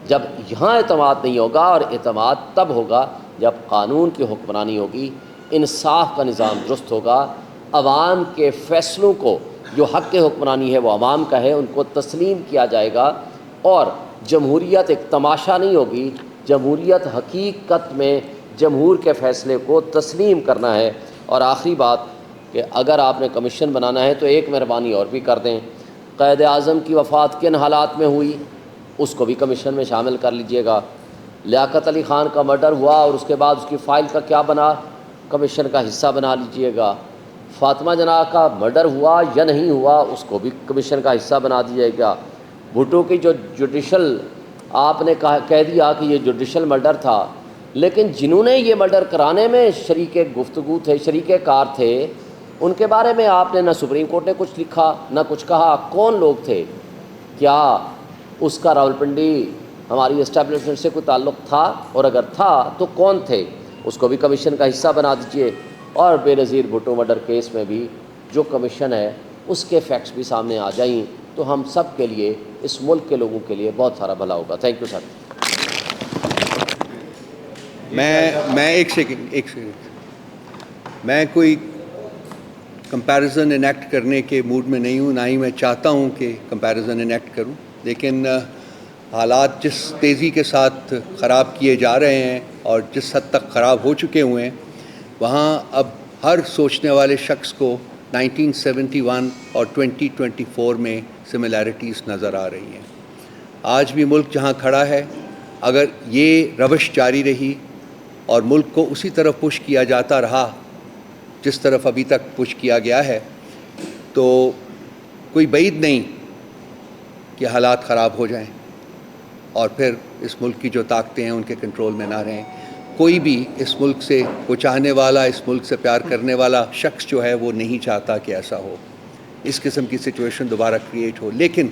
Speaker 2: جب یہاں اعتماد نہیں ہوگا، اور اعتماد تب ہوگا جب قانون کی حکمرانی ہوگی، انصاف کا نظام درست ہوگا، عوام کے فیصلوں کو، جو حق حکمرانی ہے وہ عوام کا ہے، ان کو تسلیم کیا جائے گا، اور جمہوریت ایک تماشا نہیں ہوگی، جمہوریت حقیقت میں جمہور کے فیصلے کو تسلیم کرنا ہے۔ اور آخری بات کہ اگر آپ نے کمیشن بنانا ہے تو ایک مہربانی اور بھی کر دیں، قائد اعظم کی وفات کن حالات میں ہوئی اس کو بھی کمیشن میں شامل کر لیجئے گا، لیاقت علی خان کا مرڈر ہوا اور اس کے بعد اس کی فائل کا کیا بنا، کمیشن کا حصہ بنا لیجئے گا، فاطمہ جناح کا مرڈر ہوا یا نہیں ہوا اس کو بھی کمیشن کا حصہ بنا دیجئے گا، بھٹو کی جو جوڈیشل آپ نے کہہ دیا کہ یہ جوڈیشل مرڈر تھا، لیکن جنہوں نے یہ مرڈر کرانے میں شریک گفتگو تھے، شریک کار تھے، ان کے بارے میں آپ نے نہ سپریم کورٹ نے کچھ لکھا نہ کچھ کہا۔ کون لوگ تھے؟ کیا اس کا راولپنڈی ہماری اسٹیبلشمنٹ سے کوئی تعلق تھا؟ اور اگر تھا تو کون تھے؟ اس کو بھی کمیشن کا حصہ بنا دیجئے۔ اور بے نظیر بھٹو مرڈر کیس میں بھی جو کمیشن ہے اس کے فیکٹس بھی سامنے آ جائیں تو ہم سب کے لیے، اس ملک کے لوگوں کے لیے بہت سارا بھلا ہوگا۔ Thank you sir.
Speaker 1: میں ایک سیکنڈ میں کوئی کمپیریزن انیکٹ کرنے کے موڈ میں نہیں ہوں، نہ ہی میں چاہتا ہوں کہ کمپیریزن انیکٹ کروں، لیکن حالات جس تیزی کے ساتھ خراب کیے جا رہے ہیں اور جس حد تک خراب ہو چکے ہوئے ہیں، وہاں اب ہر سوچنے والے شخص کو 1971 اور 2024 میں سملیرٹیز نظر آ رہی ہیں۔ آج بھی ملک جہاں کھڑا ہے، اگر یہ روش جاری رہی اور ملک کو اسی طرف پش کیا جاتا رہا جس طرف ابھی تک پش کیا گیا ہے، تو کوئی بعید نہیں کہ حالات خراب ہو جائیں اور پھر اس ملک کی جو طاقتیں ہیں ان کے کنٹرول میں نہ رہیں۔ کوئی بھی اس ملک سے کو چاہنے والا، اس ملک سے پیار کرنے والا شخص جو ہے وہ نہیں چاہتا کہ ایسا ہو، اس قسم کی سچویشن دوبارہ کریٹ ہو۔ لیکن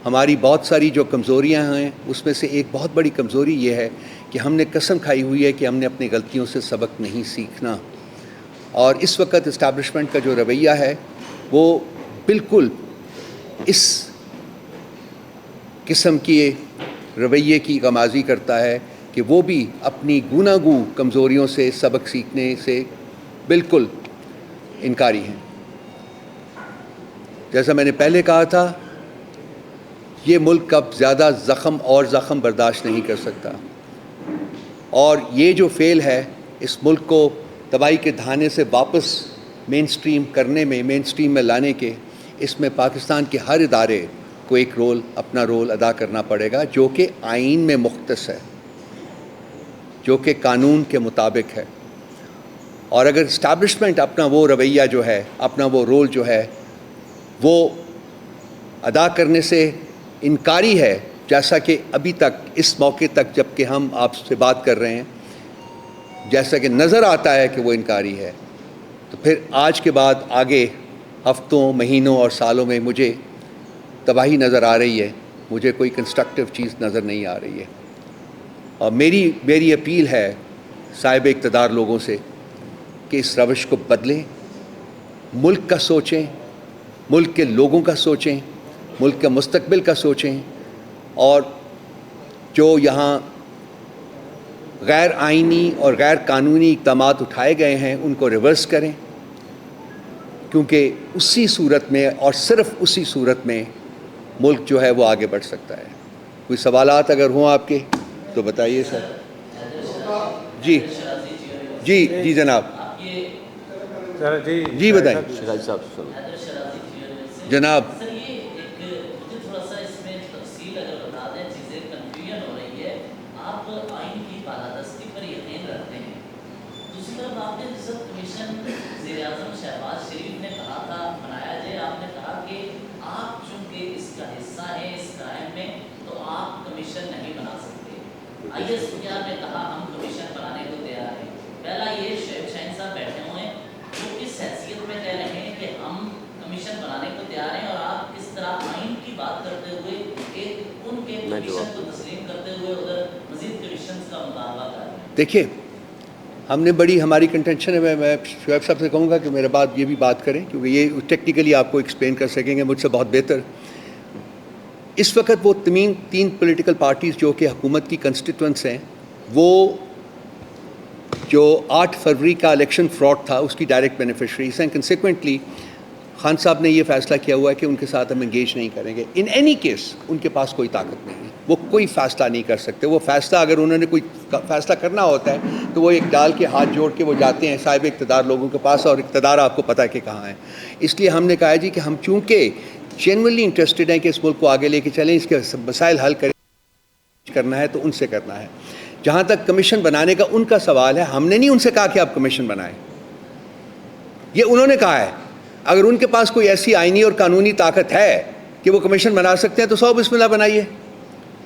Speaker 1: ہماری بہت ساری جو کمزوریاں ہیں اس میں سے ایک بہت بڑی کمزوری یہ ہے کہ ہم نے قسم کھائی ہوئی ہے کہ ہم نے اپنی غلطیوں سے سبق نہیں سیکھنا، اور اس وقت اسٹیبلشمنٹ کا جو رویہ ہے وہ بالکل اس قسم کی رویے کی غمازی کرتا ہے کہ وہ بھی اپنی گوناگو کمزوریوں سے سبق سیکھنے سے بالکل انکاری ہیں۔ جیسا میں نے پہلے کہا تھا، یہ ملک اب زیادہ زخم برداشت نہیں کر سکتا، اور یہ جو فیل ہے اس ملک کو تباہی کے دھانے سے واپس مین سٹریم میں لانے کے، اس میں پاکستان کے ہر ادارے کو ایک اپنا رول ادا کرنا پڑے گا جو کہ آئین میں مختص ہے، جو کہ قانون کے مطابق ہے. اور اگر اسٹیبلشمنٹ اپنا وہ رویہ جو ہے، اپنا وہ رول جو ہے وہ ادا کرنے سے انکاری ہے، جیسا کہ ابھی تک اس موقع تک جب کہ ہم آپ سے بات کر رہے ہیں جیسا کہ نظر آتا ہے کہ وہ انکاری ہے، تو پھر آج کے بعد آگے ہفتوں، مہینوں اور سالوں میں مجھے تباہی نظر آ رہی ہے، مجھے کوئی کنسٹرکٹیو چیز نظر نہیں آ رہی ہے. اور میری اپیل ہے صاحب اقتدار لوگوں سے کہ اس روش کو بدلیں، ملک کا سوچیں، ملک کے لوگوں کا سوچیں، ملک کے مستقبل کا سوچیں، اور جو یہاں غیر آئینی اور غیر قانونی اقدامات اٹھائے گئے ہیں ان کو ریورس کریں، کیونکہ اسی صورت میں اور صرف اسی صورت میں ملک جو ہے وہ آگے بڑھ سکتا ہے. کوئی سوالات اگر ہوں آپ کے تو بتائیے سر. جی جی جی جناب، جی بتائیں
Speaker 2: شہزاد صاحب
Speaker 1: جناب.
Speaker 3: سر یہ ایک مجھے تھوڑا سا اس میں تفصیل اگر بتا دیں، چیزیں کنفیوژن ہو رہی ہے. آپ آئین کی بالادستی پر یقین رکھتے ہیں، دوسری طرف آپ نے جس کمیشن وزیر اعظم شہباز شریف نے کہا تھا بنایا جائے، آپ نے کہا کہ آپ چونکہ اس کا حصہ ہیں اس کرائم میں تو آپ کمیشن نہیں بنا سکتے. آئی ایس پی آر نے کہا ہم کمیشن بنانے کو تیار ہیں. پہلا یہ شاہین صاحب بیٹھے ہوئے ہیں وہ کس حیثیت میں کہہ رہے ہیں کہ ہم کمیشن بنانے کو تیار ہیں، اور آپ کس طرح آئین کی بات کرتے ہوئے ایک ان کے کمیشن کو تسلیم کرتے ہوئے ادھر مزید کمیشنز کا مطالبہ کر رہے ہیں؟
Speaker 1: دیکھیے، ہم نے ہماری کنٹینشن ہے، میں شعیب صاحب سے کہوں گا کہ میرے بعد یہ بھی بات کریں کیونکہ یہ ٹیکنیکلی آپ کو ایکسپلین کر سکیں گے مجھ سے بہت بہتر. اس وقت وہ تین پولیٹیکل پارٹیز جو کہ حکومت کی کنسٹیٹوئنٹس ہیں، وہ جو 8 فروری کا الیکشن فراڈ تھا اس کی ڈائریکٹ بینیفیشریز ہیں. کنسیکوینٹلی خان صاحب نے یہ فیصلہ کیا ہوا ہے کہ ان کے ساتھ ہم انگیج نہیں کریں گے. ان اینی کیس ان کے پاس کوئی طاقت نہیں ہے، وہ کوئی فیصلہ نہیں کر سکتے. وہ فیصلہ اگر انہوں نے کوئی فیصلہ کرنا ہوتا ہے تو وہ ایک ڈال کے ہاتھ جوڑ کے وہ جاتے ہیں صاحب اقتدار لوگوں کے پاس، اور اقتدار آپ کو پتہ ہے کہ کہاں ہے. اس لیے ہم نے کہا جی کہ ہم چونکہ جینوئنلی انٹرسٹڈ ہیں کہ اس ملک کو آگے لے کے چلیں، اس کے مسائل حل کرنا ہے تو ان سے کرنا ہے. جہاں تک کمیشن بنانے کا ان کا سوال ہے، ہم نے نہیں ان سے کہا کہ آپ کمیشن بنائیں، یہ انہوں نے کہا ہے. اگر ان کے پاس کوئی ایسی آئینی اور قانونی طاقت ہے کہ وہ کمیشن بنا سکتے ہیں تو 100 بسم اللہ بنائیے.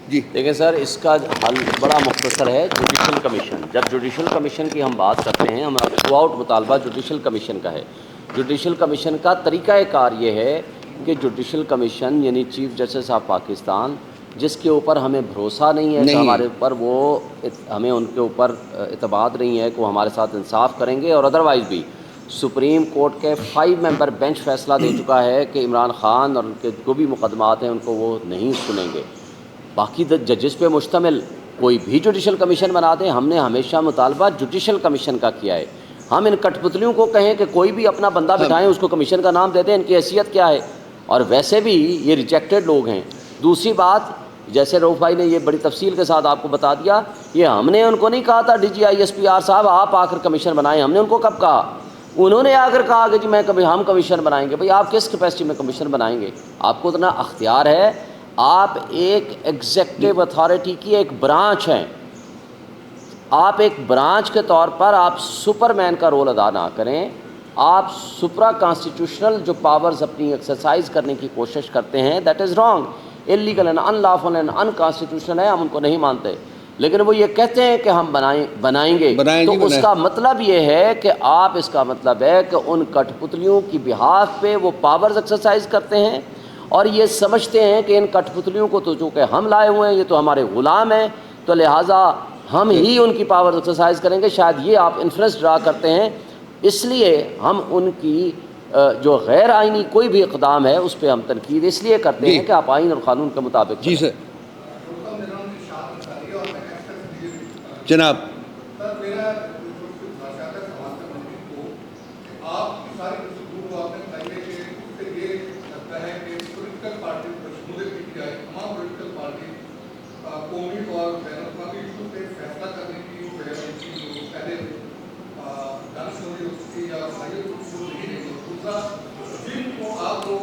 Speaker 1: جی
Speaker 2: دیکھیں سر، اس کا حل بڑا مختصر ہے، جوڈیشل کمیشن. جب جوڈیشل کمیشن کی ہم بات کرتے ہیں، ہمارا تھرو آؤٹ مطالبہ جوڈیشل کمیشن کا ہے. جوڈیشل کمیشن کا طریقہ کار یہ ہے کہ جوڈیشل کمیشن یعنی چیف جسٹس آف پاکستان، جس کے اوپر ہمیں بھروسہ نہیں ہے کہ ہمارے اوپر ہمیں ان کے اوپر اعتماد نہیں ہے کہ وہ ہمارے ساتھ انصاف کریں گے، اور ادروائز بھی سپریم کورٹ کے 5 ممبر بینچ فیصلہ دے چکا ہے کہ عمران خان اور ان کے جو بھی مقدمات ہیں ان کو وہ نہیں سنیں گے. باقی ججز پہ مشتمل کوئی بھی جوڈیشل کمیشن بنا دیں. ہم نے ہمیشہ مطالبہ جوڈیشل کمیشن کا کیا ہے. ہم ان کٹ پتلیوں کو کہیں کہ کوئی بھی اپنا بندہ بٹھائیں، اس کو کمیشن کا نام دے دیں، ان کی حیثیت کیا ہے؟ اور ویسے بھی یہ ریجیکٹڈ لوگ ہیں. دوسری بات، جیسے رؤف بھائی نے یہ بڑی تفصیل کے ساتھ آپ کو بتا دیا، یہ ہم نے ان کو نہیں کہا تھا D G I S P R صاحب آپ آ کر کمیشن بنائیں. ہم نے ان کو کب کہا؟ انہوں نے آ کر کہا کہ جی ہم کمیشن بنائیں گے. بھئی آپ کس کیپیسٹی میں کمیشن بنائیں گے؟ آپ کو اتنا اختیار ہے، آپ ایک ایگزیکٹو اتھارٹی کی ایک برانچ ہیں. آپ ایک برانچ کے طور پر آپ سپر مین کا رول ادا نہ کریں. آپ سپرا کانسٹیٹیوشنل جو پاورز اپنی ایکسرسائز کرنے کی کوشش کرتے ہیں، that is wrong, illegal and in lawful and in constitutional ہے. ہم ان کو نہیں مانتے، لیکن وہ یہ کہتے ہیں کہ ہم بنائیں گے. تو اس کا مطلب یہ ہے کہ آپ، اس کا مطلب ہے کہ ان کٹ پتلیوں کی بہاف پہ وہ پاورز ایکسرسائز کرتے ہیں، اور یہ سمجھتے ہیں کہ ان کٹ پتلیوں کو تو چونکہ ہم لائے ہوئے ہیں، یہ تو ہمارے غلام ہیں، تو لہٰذا ہم ہی ان کی پاور ایکسرسائز کریں گے. شاید یہ آپ انفرنس ڈرا کرتے ہیں. اس لیے ہم ان کی جو غیر آئینی کوئی بھی اقدام ہے اس پہ ہم تنقید اس لیے کرتے ہیں کہ آپ آئین اور قانون کے مطابق
Speaker 1: جی
Speaker 2: چلیں.
Speaker 1: سر. جناب
Speaker 4: قومی اور بین الاقوامی ایشوز پہ فیصلہ کرنے کی پہلے دانش یا صلاحیت نہیں ہے. دوسرا جن کو آپ لوگ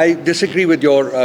Speaker 1: I disagree with your